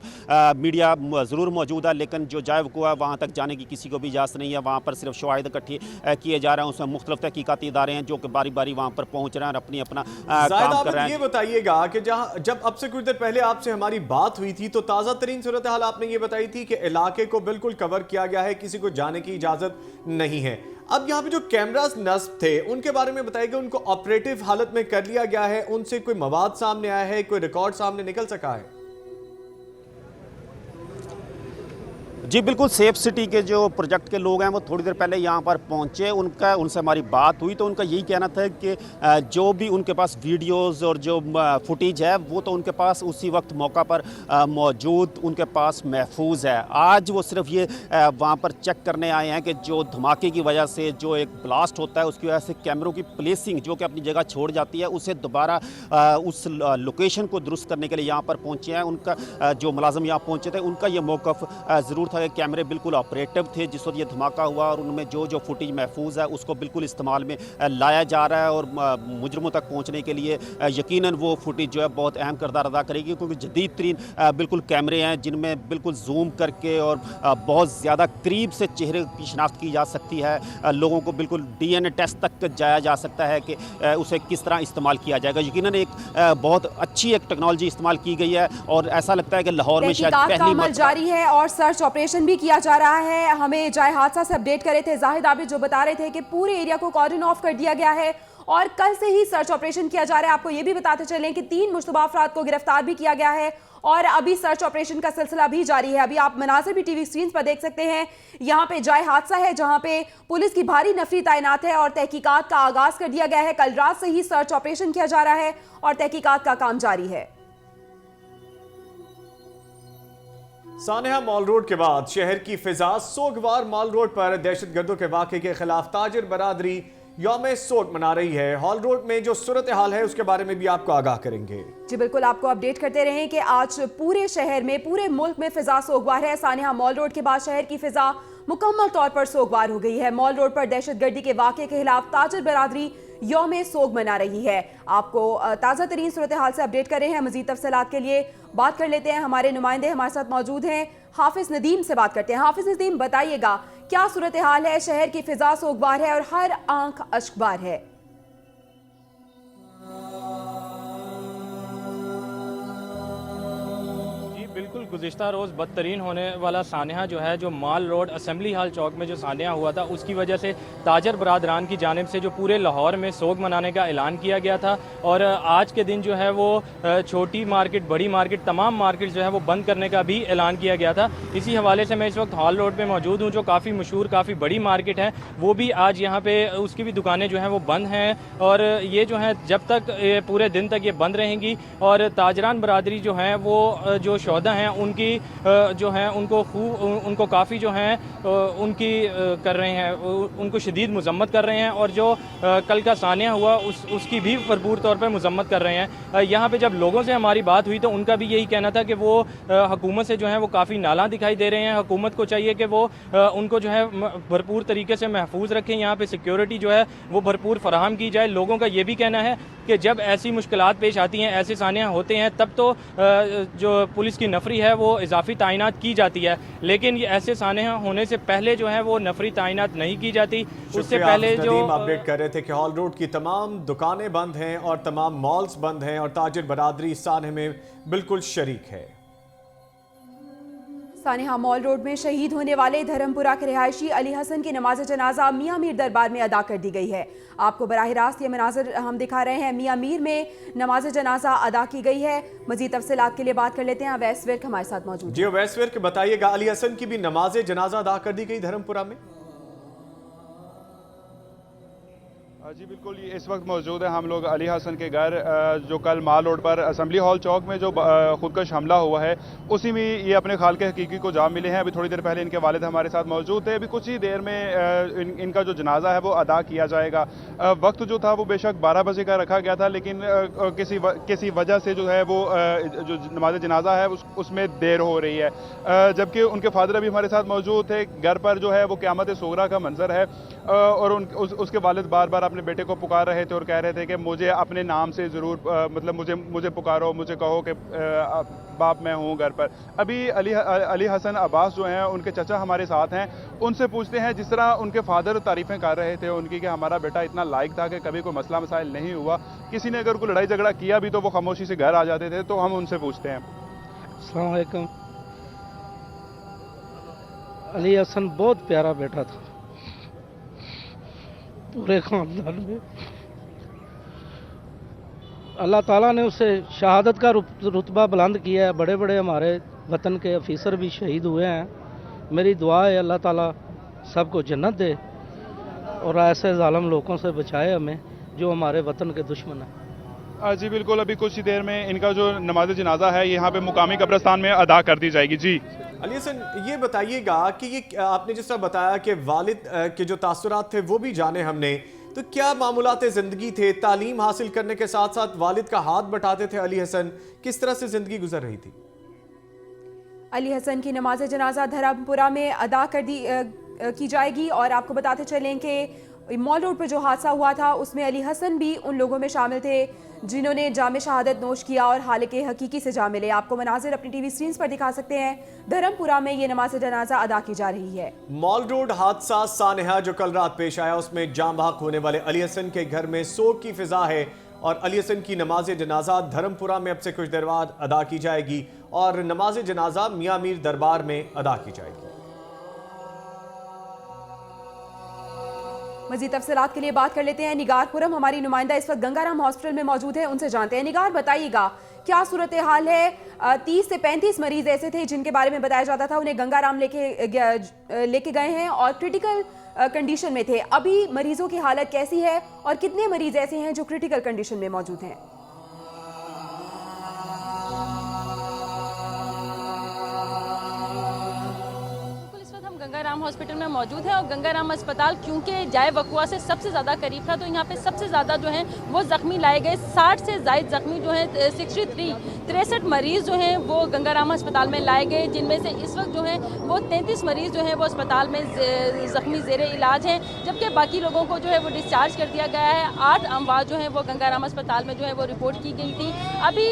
मीडिया ज़रूर मौजूद है, लेकिन जो जाए वक़ुआ है वहाँ तक जाने की किसी को भी इजाज़त नहीं है। वहाँ पर सिर्फ शवाहिद इकट्ठे किए जा रहे हैं, उसमें मुख्तलिफ तहकीकाती इदारे हैं जो कि बारी बारी वहाँ पर पहुँच रहे हैं और अपनी अपना काम कर रहे हैं। ये बताइएगा कि जब अब से कुछ देर पहले आपसे हमारी बात हुई थी तो ताज़ा तरीन सूरत हाल आपने ये बताई थी कि इलाके को बिल्कुल कवर किया गया है, किसी को जाने की इजाज़त नहीं है। अब यहाँ पे जो कैमरास नस्ब थे उनके बारे में बताइएगा, उनको ऑपरेटिव हालत में कर लिया गया है, उनसे कोई मवाद सामने आया है, कोई रिकॉर्ड सामने निकल सका है? जी बिल्कुल, सेफ सिटी के जो प्रोजेक्ट के लोग हैं वो थोड़ी देर पहले यहाँ पर पहुँचे, उनसे हमारी बात हुई तो उनका यही कहना था कि जो भी उनके पास वीडियोस और जो फुटेज है वो तो उनके पास उसी वक्त मौका पर मौजूद उनके पास महफूज है। आज वो सिर्फ ये वहाँ पर चेक करने आए हैं कि जो धमाके की वजह से जो एक ब्लास्ट होता है उसकी वजह से कैमरों की प्लेसिंग जो कि अपनी जगह छोड़ जाती है, उसे दोबारा उस लोकेशन को दुरुस्त करने के लिए यहाँ पर पहुँचे हैं। उनका जो मुलाजिम यहाँ पहुँचे थे उनका ये मौक़िफ़ ज़रूर था कि कैमरे बिल्कुल ऑपरेटिव थे जिस वक्त ये धमाका हुआ और उनमें जो जो फुटेज महफूज है उसको बिल्कुल इस्तेमाल में लाया जा रहा है और मुजरमों तक पहुंचने के लिए यकीनन वो फुटेज जो है बहुत अहम किरदार अदा करेगी, क्योंकि जदीद तरीन बिल्कुल कैमरे हैं जिनमें बिल्कुल जूम करके और बहुत ज़्यादा करीब से चेहरे की शनाख्त की जा सकती है। लोगों को बिल्कुल DNA टेस्ट तक जाया जा सकता है कि उसे किस तरह इस्तेमाल किया जाएगा। यकीनन एक बहुत अच्छी एक टेक्नोलॉजी इस्तेमाल की गई है और ऐसा लगता है कि लाहौर में शायद पहली मरतबा जारी है और सर्च ऑपरेशन भी किया जा रहा है। हमें जाए हादसा से अपडेट करे थे जाहिद आबिद जो बता रहे थे कि पूरे एरिया को कॉर्डन ऑफ कर दिया गया है और कल से ही सर्च ऑपरेशन किया जा रहा है। आपको ये भी बताते चलें कि 3 मुश्तबा अफराद को गिरफ्तार भी किया गया है और अभी सर्च ऑपरेशन का सिलसिला भी जारी है। अभी आप मनाज़िर भी टीवी स्क्रीन पर देख सकते हैं। यहाँ पे जाए हादसा है जहाँ पे पुलिस की भारी नफरी तैनात है और तहकीकात का आगाज कर दिया गया है। कल रात से ही सर्च ऑपरेशन किया जा रहा है और तहकीकात का काम जारी है। सानेहा मॉल रोड के बाद शहर की फिजा सोगवार। मॉल रोड पर दहशतगर्दों के वाक़े के खिलाफ ताजिर बरादरी यौम सोग मना रही है। हॉल रोड में जो सूरत हाल है उसके बारे में भी आपको आगाह करेंगे। जी बिल्कुल, आपको अपडेट करते रहें कि आज पूरे शहर में, पूरे मुल्क में फिजा सोगवार है। सानेहा मॉल रोड के बाद शहर की फिजा मुकम्मल तौर पर सोगवार हो गई है। मॉल रोड पर दहशतगर्दी के वाक़े के खिलाफ ताजिर बरादरी यौम सोग मना रही है। आपको ताज़ा तरीन सूरत हाल से अपडेट कर रहे हैं। मज़ीद तफसीलात के लिए बात कर लेते हैं, हमारे नुमाइंदे हमारे साथ मौजूद हैं। हाफिज नदीम से बात करते हैं। हाफिज नदीम, बताइएगा क्या सूरत हाल है? शहर की फिजा सोगवार है और हर आंख अश्कबार है। बिल्कुल, गुज़िश्ता रोज़ बदतरीन होने वाला सानेहा जो है, जो माल रोड असेंबली हाल चौक में जो सानेहा हुआ था, उसकी वजह से ताजर बरादरान की जानिब से जो पूरे लाहौर में सोग मनाने का ऐलान किया गया था और आज के दिन जो है वो छोटी मार्केट, बड़ी मार्केट, तमाम मार्केट जो है वो बंद करने का भी ऐलान किया गया था। इसी हवाले से मैं इस वक्त हॉल रोड पर मौजूद हूँ, जो काफ़ी मशहूर, काफ़ी बड़ी मार्केट है, वो भी आज यहाँ पे उसकी भी दुकानें जो हैं वो बंद हैं और ये जो है जब तक पूरे दिन तक ये बंद रहेंगी और ताजरान बरादरी जो हैं वो जो शोहदा हैं उनकी जो हैं उनको काफ़ी जो हैं उनकी कर रहे हैं, उनको शदीद मजम्मत कर रहे हैं और जो कल का सानिया हुआ उसकी भी भरपूर तौर पर मजम्मत कर रहे हैं। यहाँ पे जब लोगों से हमारी बात हुई तो उनका भी यही कहना था कि वो हुकूमत से जो है वो काफ़ी नाला दिखाई दे रहे हैं। हुकूमत को चाहिए कि वो उनको जो है भरपूर तरीके से महफूज रखें, यहाँ पे सिक्योरिटी जो है वो भरपूर फराहम की जाए। लोगों का ये भी कहना है कि जब ऐसी मुश्किलात पेश आती हैं, ऐसे सानिया होते हैं, तब तो जो पुलिस की नफरी है वो इजाफी तैनात की जाती है, लेकिन ये ऐसे सानिया होने से पहले जो है वो नफरी तैनात नहीं की जाती। उससे पहले जो अपडेट कर रहे थे कि हॉल रोड की तमाम दुकानें बंद हैं और तमाम मॉल्स बंद हैं और ताजिर बरादरी सानेहा में बिल्कुल शरीक है। सानेहा मॉल रोड में शहीद होने वाले धर्मपुरा के रिहायशी अली हसन की नमाज जनाजा मियाँ मीर दरबार में अदा कर दी गई है। आपको बराह रास्त ये मनाजर हम दिखा रहे हैं। मियाँ मीर में नमाज जनाजा अदा की गई है। मजीद तफसीलात के लिए बात कर लेते हैं। अवैस विर्क हमारे साथ मौजूद। जी अवैस विर्क, बताइएगा, अली हसन की भी नमाज जनाजा अदा कर दी गई धर्मपुरा में? जी बिल्कुल, ये इस वक्त मौजूद है हम लोग अली हसन के घर, जो कल माल रोड पर असम्बली हॉल चौक में जो खुदकश हमला हुआ है, उसी में ये अपने खाल के हकीकी को जा मिले हैं। अभी थोड़ी देर पहले इनके वालिद हमारे साथ मौजूद थे। अभी कुछ ही देर में इनका जो जनाजा है वो अदा किया जाएगा। वक्त जो था वो बेशक 12 बजे का रखा गया था, लेकिन किसी वजह से जो है वो जो नमाज जनाजा है उसमें देर हो रही है। जबकि उनके फादर अभी हमारे साथ मौजूद थे। घर पर जो है वो क़यामत सोगरा का मंजर है, और उसके वालिद बार बार अपने बेटे को पुकार रहे थे और कह रहे थे कि मुझे अपने नाम से ज़रूर, मतलब मुझे पुकारो, मुझे कहो कि बाप मैं हूँ घर पर। अभी अली हसन अब्बास जो हैं उनके चचा हमारे साथ हैं, उनसे पूछते हैं जिस तरह उनके फादर तारीफ़ें कर रहे थे उनकी कि हमारा बेटा इतना लायक था कि कभी कोई मसला मसाइल नहीं हुआ, किसी ने अगर कोई लड़ाई झगड़ा किया भी तो वो खामोशी से घर आ जाते थे। तो हम उनसे पूछते हैं। अस्सलाम वालेकुम। अली हसन बहुत प्यारा बेटा था पूरे खानदान में। अल्लाह ताला ने उसे शहादत का रुतबा बुलंद किया है। बड़े बड़े हमारे वतन के अफीसर भी शहीद हुए हैं। मेरी दुआ है अल्लाह ताला सबको जन्नत दे और ऐसे जालिम लोगों से बचाए हमें जो हमारे वतन के दुश्मन हैं। जी बिल्कुल, अभी कुछ ही देर में इनका जो नमाज जनाजा है यहाँ पे मुकामी कब्रिस्तान में अदा कर दी जाएगी। जी अली हसन, ये बताइएगा कि ये आपने जिस तरह बताया कि वालिद के जो तासुरात थे वो भी जाने हमने, तो क्या मामूलात ज़िंदगी थे? तालीम हासिल करने के साथ साथ वालिद का हाथ बटाते थे अली हसन, किस तरह से ज़िंदगी गुजर रही थी? अली हसन की नमाज जनाजा धरमपुरा में अदा की जाएगी। और आपको बताते चलें कि मॉल रोड पर जो हादसा हुआ था उसमें अली हसन भी उन लोगों में शामिल थे जिन्होंने जाम शहादत नोश किया और हालके हकीकी से जा मिले। आपको मनाजिर अपनी टीवी स्क्रीन पर दिखा सकते हैं। धरमपुरा में ये नमाज जनाजा अदा की जा रही है। मॉल रोड हादसा सानेहा जो कल रात पेश आया, उसमें जाम बहक होने वाले अली हसन के घर में सोग की फिजा है और अली हसन की नमाज जनाजा धरमपुरा में अब से कुछ देर बाद अदा की जाएगी और नमाज जनाजा मियां मीर दरबार में अदा की जाएगी। मजीद तफसीलात के लिए बात कर लेते हैं। निगार खुरम हमारी नुमाइंदा इस वक्त गंगाराम हॉस्पिटल में मौजूद है, उनसे जानते हैं। निगार, बताइएगा क्या सूरत हाल है? 30 से 35 मरीज ऐसे थे जिनके बारे में बताया जाता था उन्हें गंगाराम लेके गए हैं और क्रिटिकल कंडीशन में थे। अभी मरीजों की हालत कैसी है और कितने मरीज ऐसे हैं जो क्रिटिकल कंडीशन में मौजूद हैं? गंगाराम हॉस्पिटल में मौजूद है और गंगाराम अस्पताल क्योंकि जाए वकुआ से सबसे ज़्यादा करीब था तो यहाँ पे सबसे ज़्यादा जो हैं वो ज़ख्मी लाए गए। 60 से ज़ायद ज़ख्मी जो हैं 63 मरीज़ जो हैं वो गंगाराम अस्पताल में लाए गए, जिनमें से इस वक्त जो हैं वो 33 मरीज़ जो हैं वो अस्पताल में ज़ख्मी ज़ेर इलाज हैं, जबकि बाकी लोगों को जो है वो डिस्चार्ज कर दिया गया है। 8 अमवात जो हैं वो गंगाराम अस्पताल में जो है वो रिपोर्ट की गई थी। अभी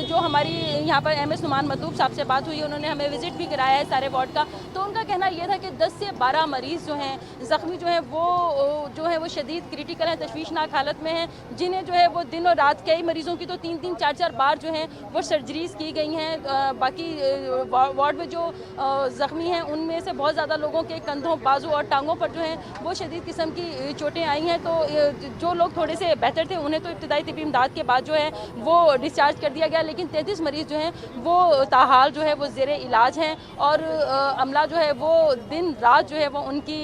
जो हमारी यहाँ पर MS नुमान मतलूब साहब से बात हुई, उन्होंने हमें विजिट भी कराया है सारे वार्ड का, तो उनका कहना यह था कि 10 से 12 मरीज़ जो हैं ज़ख्मी जो है वो शदीद क्रिटिकल हैं, तशवीशनाक हालत में हैं, जिन्हें जो है वो दिन और रात, कई मरीज़ों की तो 3-3 4-4 बार जो हैं वो सर्जरीज़ की गई हैं। बाकी वार्ड में जो ज़ख्मी हैं उनमें से बहुत ज़्यादा लोगों के कंधों, बाजू और टांगों पर जो हैं वो शदीद किस्म की चोटें आई हैं। तो जो लोग थोड़े से बेहतर थे उन्हें तो इब्तिदाई तिब्बी इमदाद के बाद जो है वो डिस्चार्ज कर दिया गया, लेकिन 33 मरीज़ जो हैं वो ताहाल जो है वो ज़ेर इलाज हैं और अमला जो है वो दिन रात जो है वो उनकी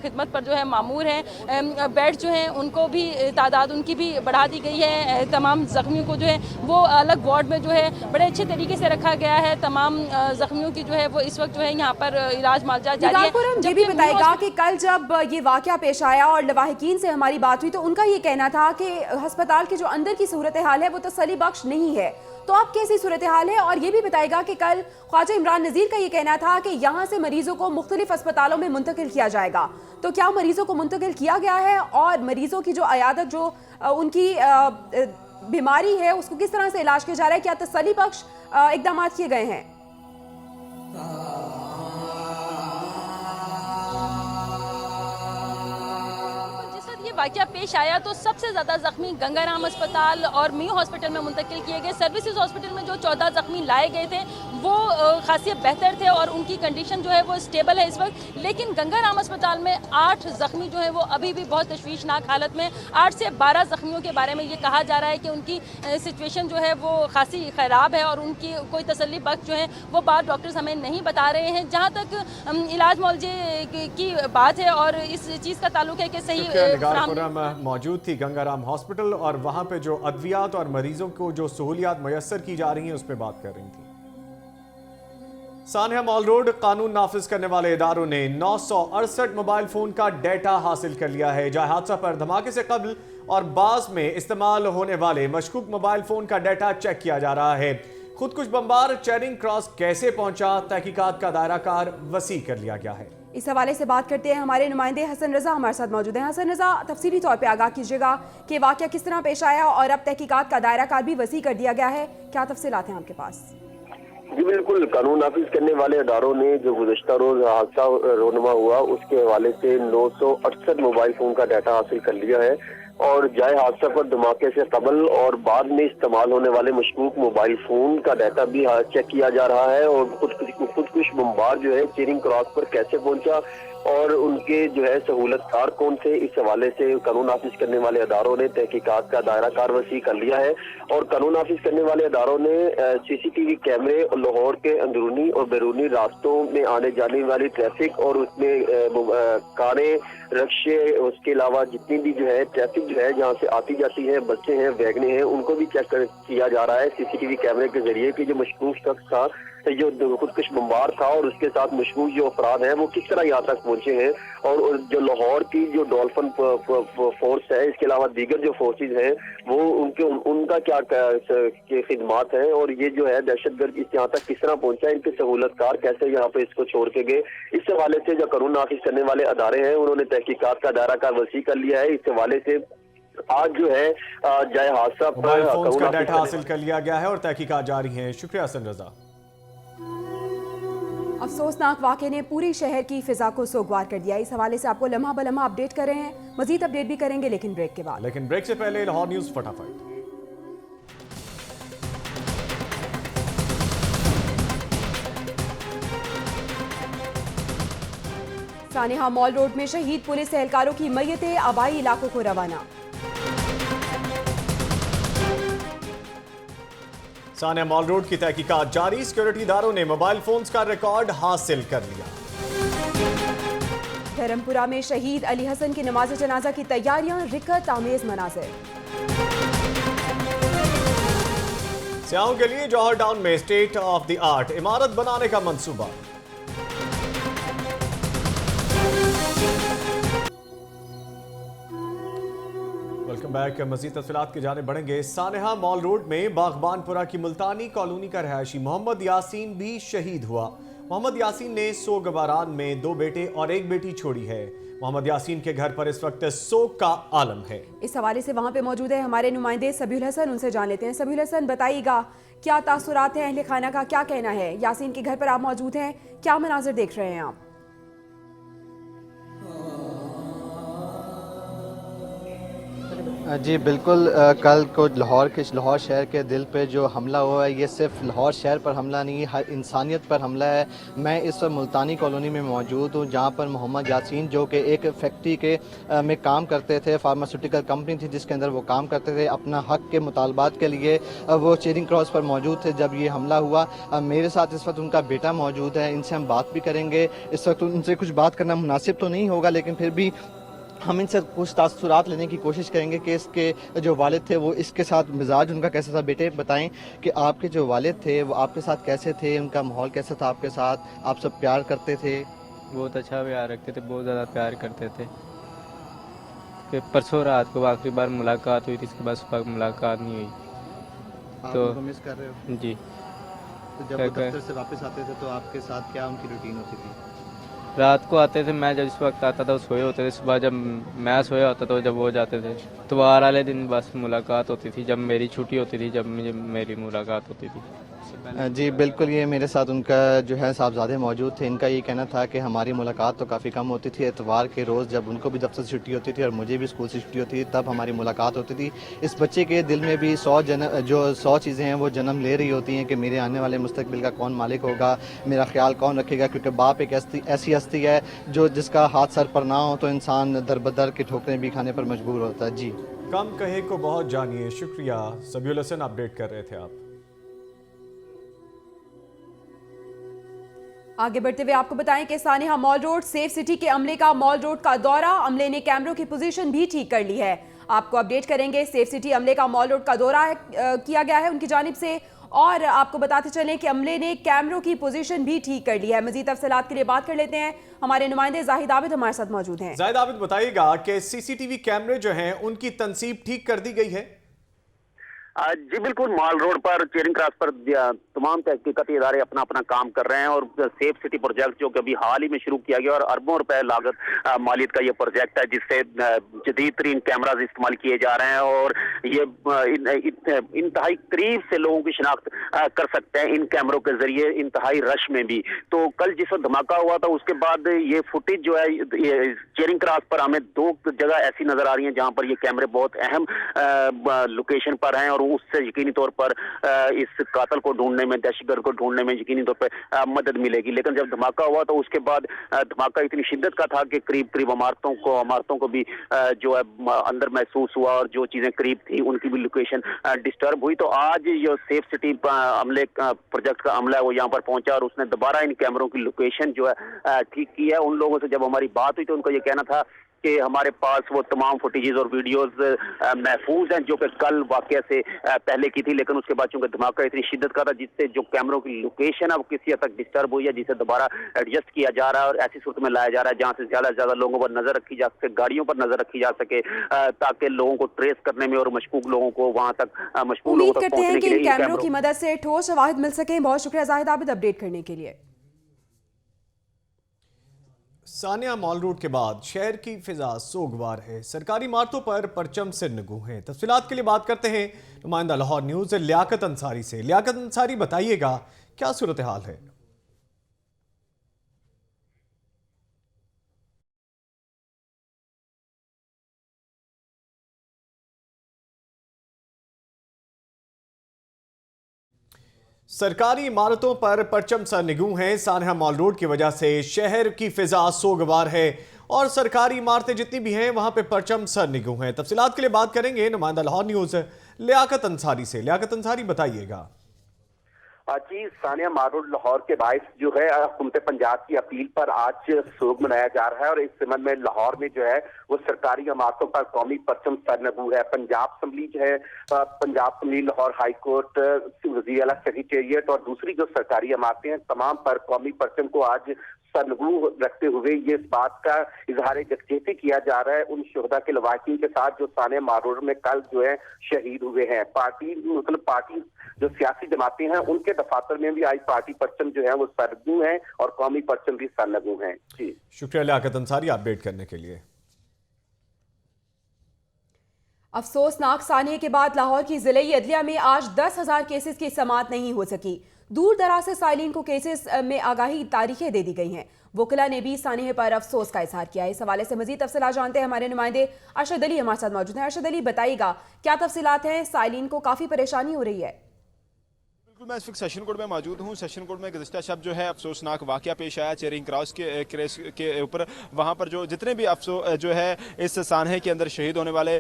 खिदमत पर जो है मामूर हैं। बेड जो हैं उनको भी तादाद उनकी भी बढ़ा दी गई है। तमाम ज़ख्मियों को जो है वो अलग वार्ड में जो है बड़े अच्छे तरीके से रखा गया है। तमाम ज़ख्मियों की जो है वो इस वक्त जो है यहाँ पर इलाज मुआवजा जारी है। ये भी बताएगा कि कल जब ये वाकया पेश आया और लवाहिकीन से हमारी बात हुई तो उनका ये कहना था कि अस्पताल की जो अंदर की सूरत हाल है वो तसल्ली बख्श नहीं है, तो अब कैसी सूरत हाल है? और ये भी बताएगा कि कल ख्वाजा इमरान नज़ीर का ये कहना था कि यहाँ से मरीजों को मुख्तलिफ अस्पतालों में मुंतकिल किया जाएगा, तो क्या मरीजों को मुंतकिल किया गया है और मरीजों की जो अयादत, जो उनकी बीमारी है उसको किस तरह से इलाज किया जा रहा है? क्या तसल्ली बख्श इकदाम किए गए हैं? वाकया पेश आया तो सबसे ज़्यादा ज़ख्मी गंगाराम अस्पताल और मियो हॉस्पिटल में मुंतकिल किए गए। सर्विसेज हॉस्पिटल में जो 14 ज़ख्मी लाए गए थे वो खासी बेहतर थे और उनकी कंडीशन जो है वो स्टेबल है इस वक्त। लेकिन गंगा राम अस्पताल में 8 जख्मी जो है वो अभी भी बहुत तशवीशनाक हालत में, 8 से 12 जख्मियों के बारे में ये कहा जा रहा है कि उनकी सिचुएशन जो है वो खासी ख़राब है और उनकी कोई तसल्ली बख्श जो है वो बात डॉक्टर्स हमें नहीं बता रहे हैं। जहाँ तक इलाज मुआवजे की बात है और इस चीज़ का ताल्लुक है कि सही मौजूद थी गंगाराम हॉस्पिटल और वहां पे जो अद्वियात और मरीजों को जो सहूलियात मैसर की जा रही हैं उस पर बात कर रही थी। सानिया मॉल रोड कानून नाफिज करने वाले इदारों ने 968 मोबाइल फोन का डेटा हासिल कर लिया है। जहां हादसा पर धमाके से कबल और बाद में इस्तेमाल होने वाले मशकूक मोबाइल फोन का डेटा चेक किया जा रहा है। खुदकुश बमबार चैरिंग क्रॉस कैसे पहुंचा, तहकीकात का दायरा कार वसी कर लिया गया है। इस हवाले से बात करते हैं हमारे नुमाइंदे हसन रजा हमारे साथ मौजूद हैं। हसन रजा, तफसीली तौर पे आगाह कीजिएगा कि वाकया किस तरह पेश आया और अब तहकीकात का दायरा कार भी वसी कर दिया गया है, क्या तफसीलात हैं आपके पास? जी बिल्कुल, कानून नाफिज करने वाले अदारों ने जो गुज़श्ता रोज हादसा रोनमा हुआ उसके हवाले से 968 मोबाइल फोन का डाटा हासिल कर लिया है और जाए हादसा पर धमाके से कबल और बाद में इस्तेमाल होने वाले मशकूक मोबाइल फोन का डाटा भी चेक किया जा रहा है और खुदकुश बमबार जो है चेरिंग क्रॉस पर कैसे पहुंचा और उनके जो है सहूलतकार कौन थे, इस हवाले से कानून नाफिज करने वाले अदारों ने तहकीकात का दायरा कार वसी कर लिया है। और कानून नाफिज करने वाले अदारों ने CCTV कैमरे और लाहौर के अंदरूनी और बैरूनी रास्तों में आने जाने वाली ट्रैफिक और उसमें कारें, रक्शे, उसके अलावा जितनी भी जो है ट्रैफिक जो है जहाँ से आती जाती है, बसें हैं, वैगने हैं, उनको भी चेक किया जा रहा है CCTV कैमरे के जरिए कि जो मशकूक शख्स था, जो खुदकुश बमबार था और उसके साथ मशकूक जो अफराद हैं वो किस तरह यहाँ तक पहुंचे हैं और जो लाहौर की जो डॉल्फिन फोर्स है, इसके अलावा दीगर जो फोर्सेज हैं वो उनका क्या खिदमात है और ये जो है दहशतगर्द यहाँ तक किस तरह पहुंचा, इनके सहूलतकार कैसे यहाँ पे इसको छोड़ के गए। इस हवाले से जो कानून नाफिज करने वाले अदारे हैं उन्होंने तहकीकात का दायरा कार वसी कर लिया है। इस हवाले से आज जो है जाए हादसा पर का डाटा हासिल कर लिया गया है और तहकीकात जारी है। शुक्रिया हसन रजा। अफसोसनाक वाक़े ने पूरी शहर की फिजा को सोगवार कर दिया। इस हवाले से आपको लम्हा बलम्हा अपडेट कर रहे हैं, मजीद अपडेट भी करेंगे लेकिन ब्रेक के बाद। लेकिन ब्रेक से पहले लाहौर न्यूज़ फटाफट। सानिया मॉल रोड में शहीद पुलिस एहलकारों की मैयतें आबाई इलाकों को रवाना। सानिया मॉल रोड की तहकीकात जारी, सिक्योरिटी इदारों ने मोबाइल फोन्स का रिकॉर्ड हासिल कर लिया। धर्मपुरा में शहीद अली हसन की नमाज जनाजा की तैयारियां, रिकत आमेज मनाज़िर। सियाहों के लिए जौहर टाउन में स्टेट ऑफ द आर्ट इमारत बनाने का मंसूबा। Welcome back. मजीद तफसीलात की जाने बढ़ेंगे। सानिया मॉल रोड में बागबानपुरा की मुल्तानी कॉलोनी का रहायशी मोहम्मद यासीन भी शहीद हुआ। मोहम्मद यासीन ने सोग बारान में 2 बेटे और 1 बेटी छोड़ी है। मोहम्मद यासीन के घर पर इस वक्त सोग का आलम है। इस हवाले से वहां पे मौजूद है हमारे नुमाइंदे सबीउल हसन, उनसे जान लेते हैं। सबीउल हसन, बताइएगा क्या तासुरात हैं, अहले खाना का क्या कहना है? यासीन के घर पर आप मौजूद हैं, क्या मनाजिर देख रहे हैं आप? जी बिल्कुल, कल को लाहौर शहर के दिल पे जो हमला हुआ है ये सिर्फ लाहौर शहर पर हमला नहीं, हर इंसानियत पर हमला है। मैं इस वक्त मुल्तानी कॉलोनी में मौजूद हूँ जहाँ पर मोहम्मद यासीन जो कि एक फैक्ट्री के में काम करते थे, फार्मास्यूटिकल कंपनी थी जिसके अंदर वो काम करते थे, अपना हक के मुतालबात के लिए वो चेरिंग क्रॉस पर मौजूद थे जब ये हमला हुआ। मेरे साथ इस वक्त उनका बेटा मौजूद है, इनसे हम बात भी करेंगे। इस वक्त उनसे कुछ बात करना मुनासिब तो नहीं होगा लेकिन फिर भी हम इनसे कुछ तासुरात लेने की कोशिश करेंगे कि इसके जो वालिद थे वो इसके साथ मिजाज उनका कैसा था। बेटे बताएं कि आपके जो वालिद थे वो आपके साथ कैसे थे, उनका माहौल कैसा था आपके साथ, आप सब प्यार करते थे? बहुत अच्छा प्यार रखते थे, बहुत ज़्यादा प्यार करते थे। फिर परसों रात को आखिरी बार मुलाकात हुई थी, इसके बाद सुबह मुलाकात नहीं हुई। आप तो उनको मिस कर रहे हो? जी। तो जब वो दफ्तर से वापस आते थे तो आपके साथ क्या उनकी रूटीन होती थी? रात को आते थे, मैं जब इस वक्त आता था वो सोए होते थे, सुबह जब मैं सोया होता था जब वो जाते थे, तो बाहर वाले दिन बस मुलाकात होती थी, जब मेरी छुट्टी होती थी जब मेरी मुलाकात होती थी। इससे पहले? जी बिल्कुल, ये मेरे साथ उनका जो है साहबजादे मौजूद थे। इनका ये कहना था कि हमारी मुलाकात तो काफ़ी कम होती थी। एतवार के रोज़ जब उनको भी दफ्तर से छुट्टी होती थी और मुझे भी स्कूल से छुट्टी होती थी, तब हमारी मुलाकात होती थी। इस बच्चे के दिल में भी 100 चीज़ें हैं वो जन्म ले रही होती हैं कि मेरे आने वाले मुस्तकबिल का कौन मालिक होगा, मेरा ख्याल कौन रखेगा। क्योंकि बाप एक ऐसी हस्ती है जो जिसका हाथ सर पर ना हो तो इंसान दर-बदर की ठोकरें भी खाने पर मजबूर होता है। जी, कम कहे को बहुत जानिए। शुक्रिया सबीउल हसन, अपडेट कर रहे थे आप। आगे बढ़ते हुए आपको बताएं कि सानेहा मॉल रोड सेफ सिटी के अमले का मॉल रोड का दौरा, अमले ने कैमरों की पोजीशन भी ठीक कर ली है। आपको अपडेट करेंगे। सेफ सिटी अमले का मॉल रोड का दौरा किया गया है उनकी जानिब से, और आपको बताते चलें कि अमले ने कैमरों की पोजीशन भी ठीक कर ली है। मजीद तफसीलात के लिए बात कर लेते हैं, हमारे नुमाइंदे जाहिद आबिद हमारे साथ मौजूद हैं। जाहिद आबिद, बताइएगा कि सीसीटीवी कैमरे जो हैं उनकी तनसीब ठीक कर दी गई है? जी बिल्कुल, माल रोड पर चेरिंग क्रॉस पर तमाम तहकीकाती इदारे अपना अपना काम कर रहे हैं और सेफ सिटी प्रोजेक्ट जो कि अभी हाल ही में शुरू किया गया और अरबों रुपए लागत मालियत का ये प्रोजेक्ट है, जिससे जदीद तरीन कैमराज इस्तेमाल किए जा रहे हैं और ये इंतहाई करीब से लोगों की शिनाख्त कर सकते हैं इन कैमरों के जरिए, इंतहाई रश में भी। तो कल जिस वक्त धमाका हुआ था उसके बाद ये फुटेज जो है चेरिंग क्रॉस पर हमें 2 जगह ऐसी नजर आ रही है जहां पर ये कैमरे बहुत अहम लोकेशन पर हैं और उससे यकीनी तौर पर इस कातल को ढूंढने में, दहशतगर्द को ढूंढने में यकीनी तौर पर मदद मिलेगी। लेकिन जब धमाका हुआ तो उसके बाद धमाका इतनी शिद्दत का था कि करीब करीब इमारतों को भी जो है अंदर महसूस हुआ और जो चीजें करीब थी उनकी भी लोकेशन डिस्टर्ब हुई। तो आज जो सेफ सिटी अमले प्रोजेक्ट का अमला है वो यहाँ पर पहुंचा और उसने दोबारा इन कैमरों की लोकेशन जो है ठीक की है। उन लोगों से जब हमारी बात हुई तो उनका ये कहना था कि हमारे पास वो तमाम फुटेजेस और वीडियोस महफूज हैं जो कि कल वाकया से पहले की थी, लेकिन उसके बाद चूंकि धमाका इतनी शिद्दत का था जिससे जो कैमरों की लोकेशन है वो किसी हद तक डिस्टर्ब हुई है, जिसे दोबारा एडजस्ट किया जा रहा है और ऐसी सूरत में लाया जा रहा है जहां से ज्यादा से ज्यादा लोगों पर नजर रखी जा सके, गाड़ियों पर नजर रखी जा सके, ताकि लोगों को ट्रेस करने में और मशकूक लोगों को वहां तक उम्मीद करते हैं कि इन कैमरों की मदद से ठोस शवाहिद मिल सके। बहुत शुक्रिया जाहिद आबिद अपडेट करने के लिए। सानिया मॉल रोड के बाद शहर की फिजा सोगवार है। सरकारी इमारतों पर परचम से नगू हैं। तफसीलात के लिए बात करते हैं नुमाइंदा लाहौर न्यूज़ लियाकत अंसारी से। लियाकत अंसारी, बताइएगा क्या सूरत हाल है? सरकारी इमारतों पर परचम सरनिगू हैं। सानिया मॉल रोड की वजह से शहर की फिजा सोगवार है और सरकारी इमारतें जितनी भी हैं वहां पे परचम सरनिगू हैं। तफसीलात के लिए बात करेंगे नुमाइंदा लाहौर न्यूज़ लियाकत अंसारी से। लियाकत अंसारी, बताइएगा। जी, सानिया मॉल रोड लाहौर के बाइस जो है हुकूमत पंजाब की अपील पर आज सोग मनाया जा रहा है और इस संबंध में लाहौर में जो है वो सरकारी इमारतों पर कौमी परचम सरनगू है। पंजाब असम्बली जो है, Punjab assembly, Lahore high court, वज़ीर आला सेक्रेटेरिएट और दूसरी जो सरकारी इमारतें हैं तमाम पर कौमी परचम को आज सरनगू रखते हुए ये इस बात का इजहार यकजहती किया जा रहा है उन शोहदा के लवाकिन के साथ जो सानिया मॉल रोड में कल जो है शहीद हुए हैं। पार्टी जो सियासी जमातें हैं उनके दफातर में भी आज पार्टी परचम जो है वो सरनगू हैं और कौमी परचम भी सरनगू हैं। जी, शुक्रिया लियाकत अंसारी अपडेट करने के लिए। अफसोसनाक सानिया के बाद लाहौर की जिले अदलिया में आज 10,000 केसेस की समाअत नहीं हो सकी। दूर दराज से साइलिन को केसेस में आगाही तारीखें दे दी गई हैं। वकला ने भी सानिया पर अफसोस का इजहार किया है। इस हवाले से मजीद तफसीलात जानते हैं हमारे नुमाइंदे अरशद अली हमारे साथ मौजूद हैं। अरशद अली, बताइएगा क्या तफसीलात हैं? साइलिन को काफ़ी परेशानी हो रही है। मैं इस वक्त सेशन कोर्ट में मौजूद हूँ। सेशन कोर्ट में गुज़िश्ता शब जो है अफसोसनाक वाक़या पेश आया चेरिंग क्रॉस के ऊपर। वहाँ पर जो जितने भी जो है इस सानहे के अंदर शहीद होने वाले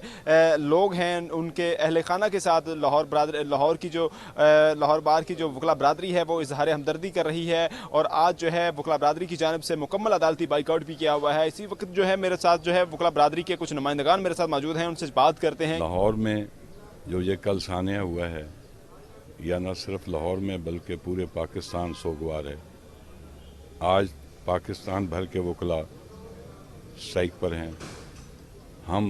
लोग हैं उनके अहल खाना के साथ लाहौर बार की जो वकला बरादरी है वो इजहार हमदर्दी कर रही है और आज जो है वकला बरादरी की जानिब से मुकम्मल अदालती बाइकआउट भी किया हुआ है। इसी वक्त जो है मेरे साथ जो है वकला बरादरी के कुछ नुमाइंदगान मेरे साथ मौजूद हैं, उनसे बात करते हैं। लाहौर में जो ये कल सानिया हुआ है या न सिर्फ लाहौर में बल्कि पूरे पाकिस्तान सोगवार है। आज पाकिस्तान भर के वकला स्ट्राइक पर हैं। हम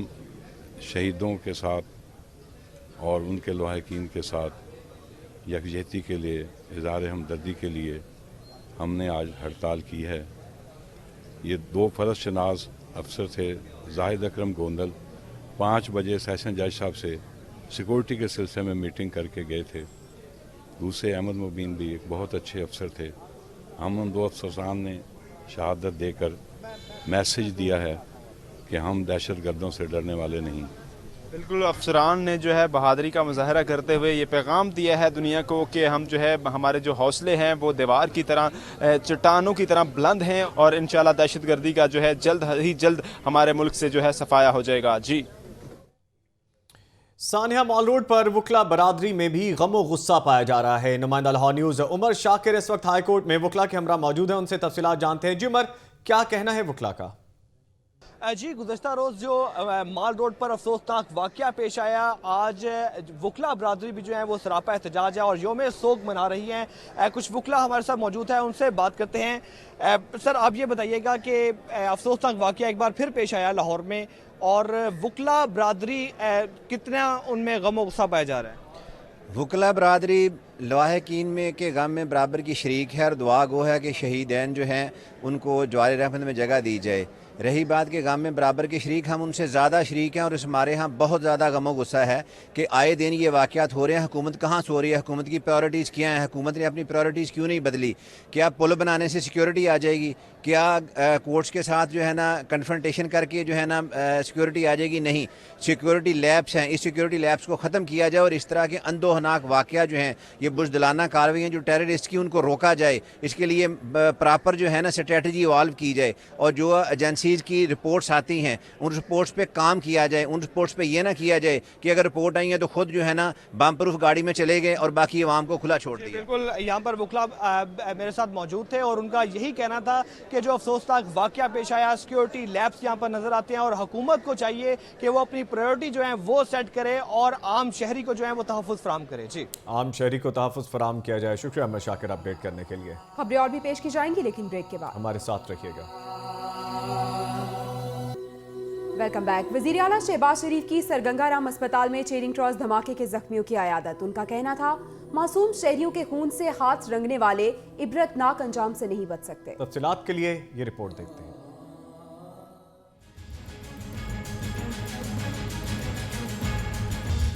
शहीदों के साथ और उनके लवाहिकीन के साथ यकजहती के लिए, इज़हार हमदर्दी के लिए हमने आज हड़ताल की है। ये 2 फर्ज शनास अफसर थे, जाहिद अकरम गोंदल 5 बजे सेशन जज साहब से सिक्योरिटी के सिलसिले में मीटिंग करके गए थे दूसरे अहमद मुबीन भी एक बहुत अच्छे अफसर थे। हम उन दो अफसरान ने शहादत देकर मैसेज दिया है कि हम दहशतगर्दों से डरने वाले नहीं। बिल्कुल, अफसरान ने जो है बहादुरी का मुजाहरा करते हुए ये पैगाम दिया है दुनिया को कि हम जो है हमारे जो हौसले हैं वो दीवार की तरह, चट्टानों की तरह बुलंद हैं और इंशाल्लाह दहशतगर्दी का जो है जल्द ही जल्द हमारे मुल्क से जो है सफाया हो जाएगा। जी। सानिया मॉल रोड पर वकला बरादरी में भी गमो गुस्सा पाया जा रहा है। नुमाइंदा लाहौर न्यूज़ उमर शाकिर इस वक्त हाई कोर्ट में वकला के हमरा मौजूद हैं, उनसे तफसीलात जानते हैं। जी उमर, क्या कहना है वकला का? जी, गुज़श्ता रोज़ जो माल रोड पर अफसोसनाक वाक़या पेश आया, आज वकला बरादरी भी जो है वो सरापा एहतजाज है और योम सोग मना रही हैं। कुछ वकला हमारे साथ मौजूद है, उनसे बात करते हैं। सर, आप ये बताइएगा कि अफसोसनाक वाक़या एक बार फिर पेश आया लाहौर में और वकला बरादरी कितना उनमें गम गुस्सा पाया जा रहा है? वकला बरादरी लवाहकीन में के गम में बराबर की शरीक है और दुआ गो है कि शहीदैन जो हैं उनको जवार रहमत में जगह दी जाए। रही बात के गम में बराबर के शरीक, हम उनसे ज़्यादा शरीक हैं और इस हमारे यहाँ बहुत ज़्यादा गमो गुस्सा है कि आए दिन ये वाक़यात हो रहे हैं। हुकूमत कहाँ सो रही है? हुकूमत की प्रायोरिटीज़ क्या हैं? हुकूमत ने अपनी प्रायोरिटीज़ क्यों नहीं बदली? क्या पुल बनाने से सिक्योरिटी आ जाएगी? क्या कोर्ट्स के साथ जो है ना कन्फ्रंटेशन करके जो है ना सिक्योरिटी आ जाएगी? नहीं, सिक्योरिटी लैब्स हैं, इस सिक्योरिटी लैब्स को ख़त्म किया जाए और इस तरह के अंदोहनाक वाक़या जो हैं, ये बुज़दिलाना कार्रवाइयाँ जो टेररिस्ट की, उनको रोका जाए। इसके लिए प्रॉपर जो है ना स्ट्रेटजी इवॉल्व की जाए और जो एजेंसीज़ की रिपोर्ट्स आती हैं उन रिपोर्ट्स पे काम किया जाए। उन रिपोर्ट्स पे ये ना किया जाए कि अगर रिपोर्ट आई है तो खुद जो है ना बम प्रूफ गाड़ी में चले गए और बाकी आवाम को खुला छोड़ दिया। बिल्कुल, यहाँ पर वकला मेरे साथ मौजूद थे और उनका यही कहना था कि जो अफसोसनाक वाक़या पेश आया, सिक्योरिटी लैब्स यहाँ पर नज़र आते हैं और हुकूमत को चाहिए कि वो अपनी प्रायोरिटी जो है वो सेट करे और आम शहरी को जो है वो तहफ़्फ़ुज़ फराहम करे। जी, आम शहरी को तहफ़्फ़ुज़ फराहम किया जाए। शुक्रिया उमर शाकिर अपडेट करने के लिए। खबरें और भी पेश की जाएंगी लेकिन ब्रेक के बाद। हमारे साथ रखिएगा। Welcome back. वज़ीर आला शहबाज शरीफ की सरगंगाराम अस्पताल में चेरिंग क्रॉस धमाके के जख्मियों की आयादत। उनका कहना था मासूम शहरियों के खून से हाथ रंगने वाले इबरतनाक अंजाम से नहीं बच सकते। तफसीलात के लिए ये रिपोर्ट देखते हैं।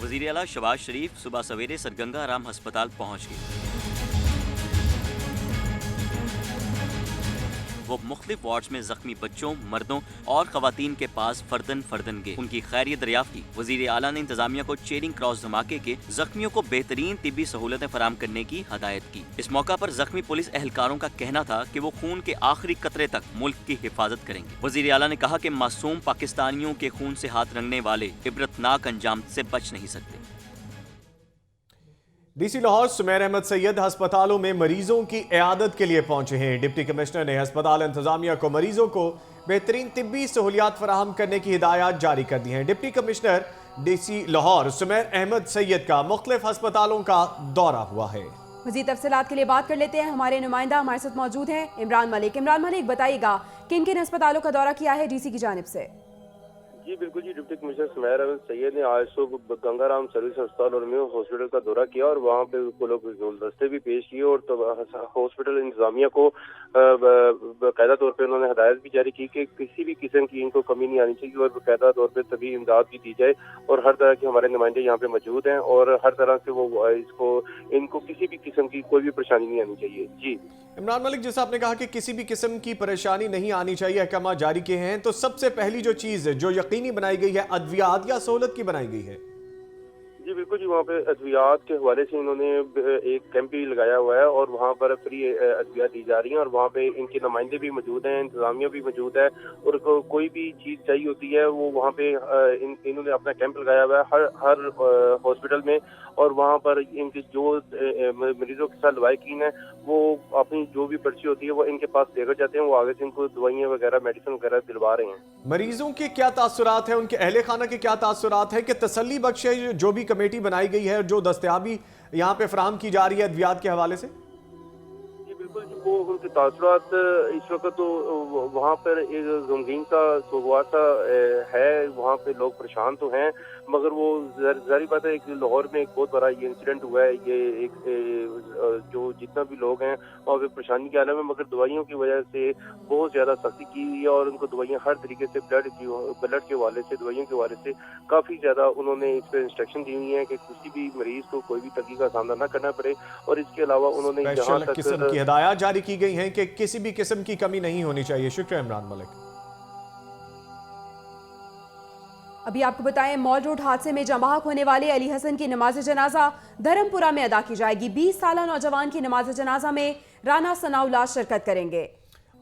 वज़ीर आला शहबाज शरीफ सुबह सवेरे सरगंगाराम अस्पताल पहुंच गए। वो मुख्तलिफ वार्ड्स में जख्मी बच्चों, मर्दों और खवातीन के पास फर्दन फर्दन गए, उनकी खैरियत दरियाफ्त की। वज़ीर आला ने इंतजामिया को चेरिंग क्रॉस धमाके के जख्मियों को बेहतरीन तिब्बी सहूलतें फराहम करने की हदायत की। इस मौका पर जख्मी पुलिस एहलकारों का कहना था कि वो खून के आखिरी कतरे तक मुल्क की हिफाजत करेंगे। वज़ीर आला ने कहा कि मासूम पाकिस्तानियों के खून से हाथ रंगने वाले इबरतनाक अंजाम से बच नहीं सकते। डीसी लाहौर सुमेर अहमद सैयद अस्पतालों में मरीजों की इयादत के लिए पहुंचे हैं। डिप्टी कमिश्नर ने अस्पताल इंतजामिया को मरीजों को बेहतरीन तिब्बी सहूलियात फराहम करने की हिदायत जारी कर दी हैं। Deputy commissioner DC Lahore Sumer Ahmed Syed का मुख्तलिफ अस्पतालों का दौरा हुआ है। मज़ीद तफसीलात के लिए बात कर लेते हैं। हमारे नुमाइंदा हमारे साथ मौजूद हैं इमरान मलिक। इमरान मलिक, बताइएगा किन किन अस्पतालों का दौरा किया है डीसी की जानिब से? जी बिल्कुल जी, डिप्टी कमिश्नर सुमेर अहमद सैयद ने आज सुबह गंगाराम सर्विस अस्पताल और मेयो हॉस्पिटल का दौरा किया और वहाँ पे लोग गुलदस्ते भी पेश किए और तो हॉस्पिटल इंतजामिया को बाकायदा तौर पे उन्होंने हदायत भी जारी की कि किसी भी किस्म की इनको कमी नहीं आनी चाहिए और बाकायदा तौर पे तभी इमदाद भी दी जाए और हर तरह के हमारे नुमाइंदे यहाँ पे मौजूद हैं और हर तरह से वो इनको किसी भी किस्म की कोई भी परेशानी नहीं आनी चाहिए। जी इमरान मलिक, जैसा आपने कहा कि किसी भी किस्म की परेशानी नहीं आनी चाहिए, अहकाम जारी किए हैं, तो सबसे पहली जो चीज़ जो यकीनी बनाई गई है अद्वियात या सहूलत की बनाई गई है? जी बिल्कुल जी, वहाँ पे अद्वियात के हवाले से इन्होंने एक कैंप भी लगाया हुआ है और वहाँ पर फ्री अद्वियात दी जा रही हैं और वहाँ पे इनके नुमाइंदे भी मौजूद हैं, इंतजामिया भी मौजूद है और कोई भी चीज़ चाहिए होती है वो वहाँ पे इन्होंने अपना कैंप लगाया हुआ है हर हॉस्पिटल में और वहाँ पर इनके जो मरीजों के साथ लवाकिन है वो अपनी जो भी पर्ची होती है वो इनके पास लेकर जाते हैं, वो आगे से इनको दवाइयाँ वगैरह मेडिसिन वगैरह दिलवा रहे हैं। मरीजों के क्या तासुरात है, उनके अहले खाना के क्या तासुरात है कि तसल्ली बख्श है जो भी कमेटी बनाई गई है जो दस्तयाबी यहाँ पे फराहम की जा रही है अद्वियात के हवाले से? बिल्कुल जी, वो उनके तासुरात इस वक्त तो वहाँ पर एक गमगीन सा सोगवार सा है, वहाँ पे लोग परेशान तो हैं, मगर वो जारी बात है कि लाहौर में एक बहुत बड़ा ये इंसिडेंट हुआ है। ये एक जो जितना भी लोग हैं वहाँ पे परेशानी के आलम है, मगर दवाइयों की वजह से बहुत ज़्यादा सख्ती की हुई है और उनको दवाइयाँ हर तरीके से ब्लड के हवाले से, दवाइयों के हवाले से काफ़ी ज़्यादा उन्होंने इस पर इंस्ट्रक्शन दी हुई है कि किसी भी मरीज़ को कोई भी तंगी का सामना न करना पड़े। और इसके अलावा उन्होंने यहाँ तक किस्म की हिदायत जारी की गई हैं कि किसी भी किस्म की कमी नहीं होनी चाहिए। शुक्रिया इमरान मलिक। अभी आपको बताएं, मॉल रोड हादसे में जमाहक होने वाले अली हसन की नमाज जनाजा धर्मपुरा में अदा की जाएगी। 20 साला नौजवान की नमाज जनाजा में राना सनाउल्लाह शिरकत करेंगे।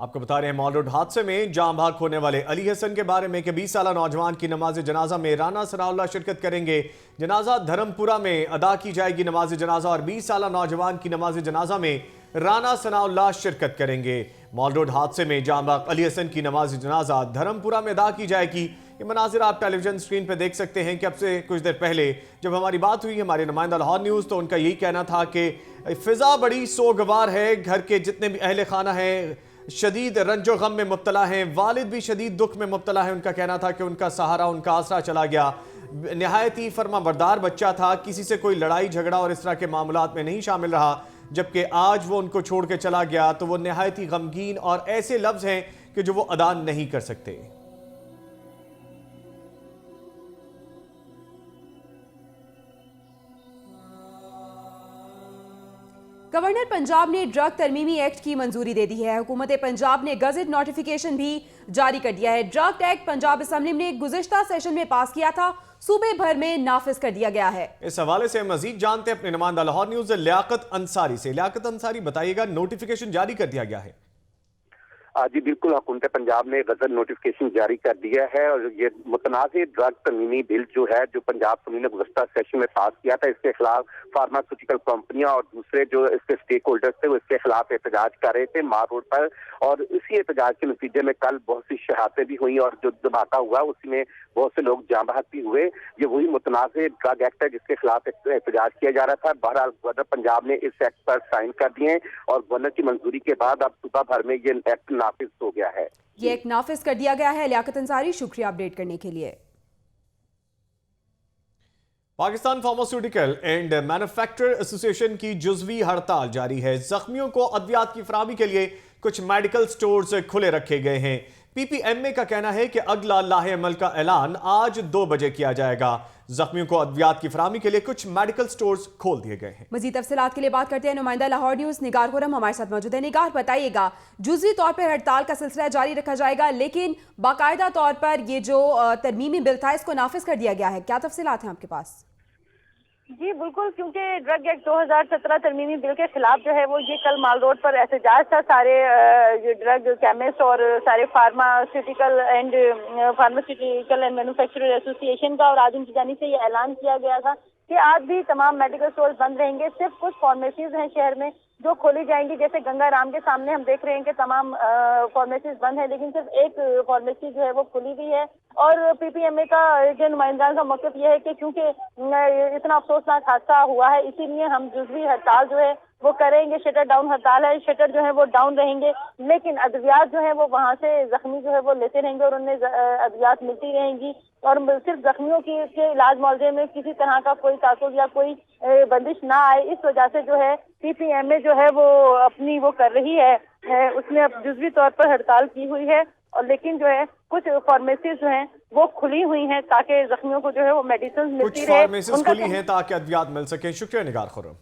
आपको बता रहे हैं मॉल रोड हादसे में जाम भाग होने वाले अली हसन के बारे में कि 20 साला नौजवान की नमाज जनाजा में राना सनाउल्लाह शिरकत करेंगे। जनाजा धर्मपुरा में अदा की जाएगी नमाज जनाजा और 20 साला नौजवान की नमाज जनाजा में राना सनाउल्लाह शिरकत करेंगे। मॉल रोड हादसे में जाम भाग अली हसन की नमाज जनाजा धर्मपुरा में अदा की जाएगी। ये मनाजिर आप टेलीविजन स्क्रीन पर देख सकते हैं कि अब से कुछ देर पहले जब हमारी बात हुई हमारे नुमाइंदा लाहौर न्यूज़, तो उनका यही कहना था कि फिजा बड़ी सोगवार है, घर के जितने भी अहले खाना हैं शदीद रंजो गम में मुब्तला हैं, वालिद भी शदीद दुख में मुब्तला है। उनका कहना था कि उनका सहारा, उनका आसरा चला गया। नहायत ही फरमाबरदार बच्चा था, किसी से कोई लड़ाई झगड़ा और इस तरह के मामलात में नहीं शामिल रहा। जबकि आज वो उनको छोड़ के चला गया तो वो नहायत ही गमगीन और ऐसे लफ्ज़ हैं कि जो वो अदा नहीं कर सकते। गवर्नर पंजाब ने ड्रग तरमीमी एक्ट की मंजूरी दे दी है। हुकूमत पंजाब ने गजट नोटिफिकेशन भी जारी कर दिया है। ड्रग एक्ट पंजाब असेंबली ने गुज़िश्ता सेशन में पास किया था, सूबे भर में नाफिज कर दिया गया है। इस हवाले से मजीद जानते हैं अपने नुमाइंदा लाहौर न्यूज़ लियाकत अंसारी से। लियाकत अंसारी, बताइएगा, नोटिफिकेशन जारी कर दिया गया है। जी बिल्कुल, हुकूमत पंजाब ने गजट नोटिफिकेशन जारी कर दिया है और ये मुतनाज़ ड्रग तरमीमी बिल जो है, जो पंजाब असम्बली ने गुज़श्ता सेशन में पास किया था, इसके खिलाफ फार्मास्यूटिकल कंपनियां और दूसरे जो इसके स्टेक होल्डर्स थे वो इसके खिलाफ एहतजाज कर रहे थे मार रोड पर। और इसी एहतजाज के नतीजे में कल बहुत सी शहादतें भी हुई और जो धमाका हुआ उसी में बहुत से लोग जाँ बहक भी हुए। ये वही मुतनाज़ ड्रग एक्ट है जिसके खिलाफ एहतजाज किया जा रहा था। बहरहाल गवर्नर पंजाब ने इस एक्ट पर साइन कर दिए और गवर्नर की मंजूरी के बाद अब सूबा भर में ये एक्ट नाफिज हो गया है। ये एक नाफिज कर दिया गया है। लियाकत अंसारी, शुक्रिया अपडेट करने के लिए। Pakistan pharmaceutical and manufacturer association की जुज़वी हड़ताल जारी है। जख्मियों को अद्वियात की फराहमी के लिए कुछ मेडिकल स्टोर्स खुले रखे गए हैं। पीपीएमए का कहना है कि अगला लाहे अमल का ऐलान आज 2 बजे किया जाएगा। जख्मियों को अद्वियात की फराहमी के लिए कुछ मेडिकल स्टोर्स खोल दिए गए हैं। मजीद तफसीलात के लिए बात करते हैं नुमाइंदा लाहौर न्यूज़ निगार खुरम हमारे साथ मौजूद है। निगार, बताइएगा, जुज़वी तौर पर हड़ताल का सिलसिला जारी रखा जाएगा, लेकिन बाकायदा तौर पर ये जो तरमीमी बिल था इसको नाफिज कर दिया गया है, क्या तफसीलात हैं आपके पास? जी बिल्कुल, क्योंकि ड्रग एक्ट 2017 तरमीमी बिल के खिलाफ जो है वो ये कल माल रोड पर एहतजाज था। सारे ड्रग केमिस्ट और सारे फार्मास्यूटिकल एंड मैन्युफैक्चरर एसोसिएशन का, और आज उनकी जानिब से ये ऐलान किया गया था कि आज भी तमाम मेडिकल स्टोर बंद रहेंगे। सिर्फ कुछ फार्मेसीज हैं शहर में जो खोली जाएंगी, जैसे गंगा राम के सामने हम देख रहे हैं कि तमाम फार्मेसीज बंद है, लेकिन सिर्फ एक फार्मेसी जो है वो खुली हुई है। और पीपीएमए का जो नुमाइंदान का मौक़िफ़ यह है कि क्योंकि इतना अफसोसनाक हादसा हुआ है, इसीलिए हम जुज़वी हड़ताल जो है वो करेंगे। शटर डाउन हड़ताल है, शटर जो है वो डाउन रहेंगे, लेकिन अद्वियात जो है वो वहाँ से जख्मी जो है वो लेते रहेंगे और उन्हें अद्वियात मिलती रहेंगी। और सिर्फ जख्मियों के इलाज मुआवजे में किसी तरह का कोई ताकुब या कोई बंदिश ना आए, इस वजह से जो है पीपीएमए जो है वो अपनी वो कर रही है, उसने अब जुज़वी तौर पर हड़ताल की हुई है। और लेकिन जो है कुछ फार्मेसीज जो हैं वो खुली हुई हैं ताकि जख्मियों को जो है वो मेडिसिन मिलती रहे। फार्मेसीज खुली हैं ताकि अद्वियात मिल सके। शुक्रिया निगार खुरम।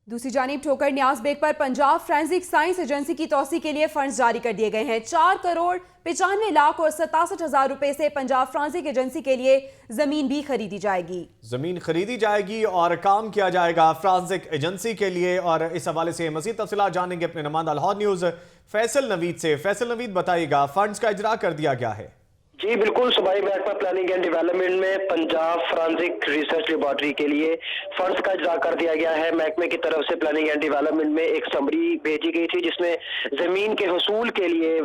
दूसरी जानिब ठोकर न्याज बेग पर पंजाब फोरेंसिक साइंस एजेंसी की तौसी के लिए फंड जारी कर दिए गए हैं। 4 करोड़ 95 लाख और 67,000 रुपए से पंजाब फोरेंसिक एजेंसी के लिए जमीन भी खरीदी जाएगी। जमीन खरीदी जाएगी और काम किया जाएगा फोरेंसिक एजेंसी के लिए। और इस हवाले से मजीद तफसीलात जानेंगे अपने नुमाइंदा लाहौर न्यूज़ फैसल नवीद से। फैसल नवीद, बताइएगा, फंड्स का इजरा कर दिया गया है? जी बिल्कुल, सूबाई महकमा प्लानिंग एंड डेवलपमेंट में पंजाब फॉरेंसिक रिसर्च लेबॉर्ट्री के लिए फंड्स का इजरा कर दिया गया है। महकमे की तरफ से प्लानिंग एंड डेवलपमेंट में एक समरी भेजी गई थी जिसमें जमीन के हसूल के लिए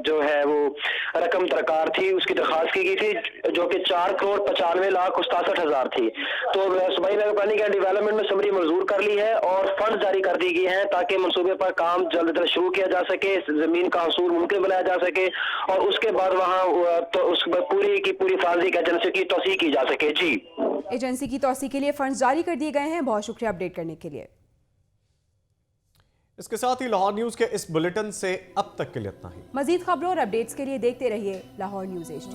जो है वो रकम दरकार थी, उसकी दरखास्त की गई थी जो कि 4,95,68,000 थी। तो सूबाई महकमा प्लानिंग एंड डेवलपमेंट में समरी मंजूर कर ली है और फंड जारी कर दी गई है ताकि मनसूबे पर काम जल्द शुरू किया जा सके, जमीन का हसूल मुमकिन बनाया जा सके और उसके बाद वहाँ तो उस पूरी की पूरी फॉरेंसिक एजेंसी की तौसीक की जा सके। जी, एजेंसी की तौसीक के लिए फंड्स जारी कर दिए गए हैं। बहुत शुक्रिया अपडेट करने के लिए। इसके साथ ही लाहौर न्यूज के इस बुलेटिन से अब तक के लिए इतना ही। मजीद खबरों और अपडेट्स के लिए देखते रहिए लाहौर न्यूज HD।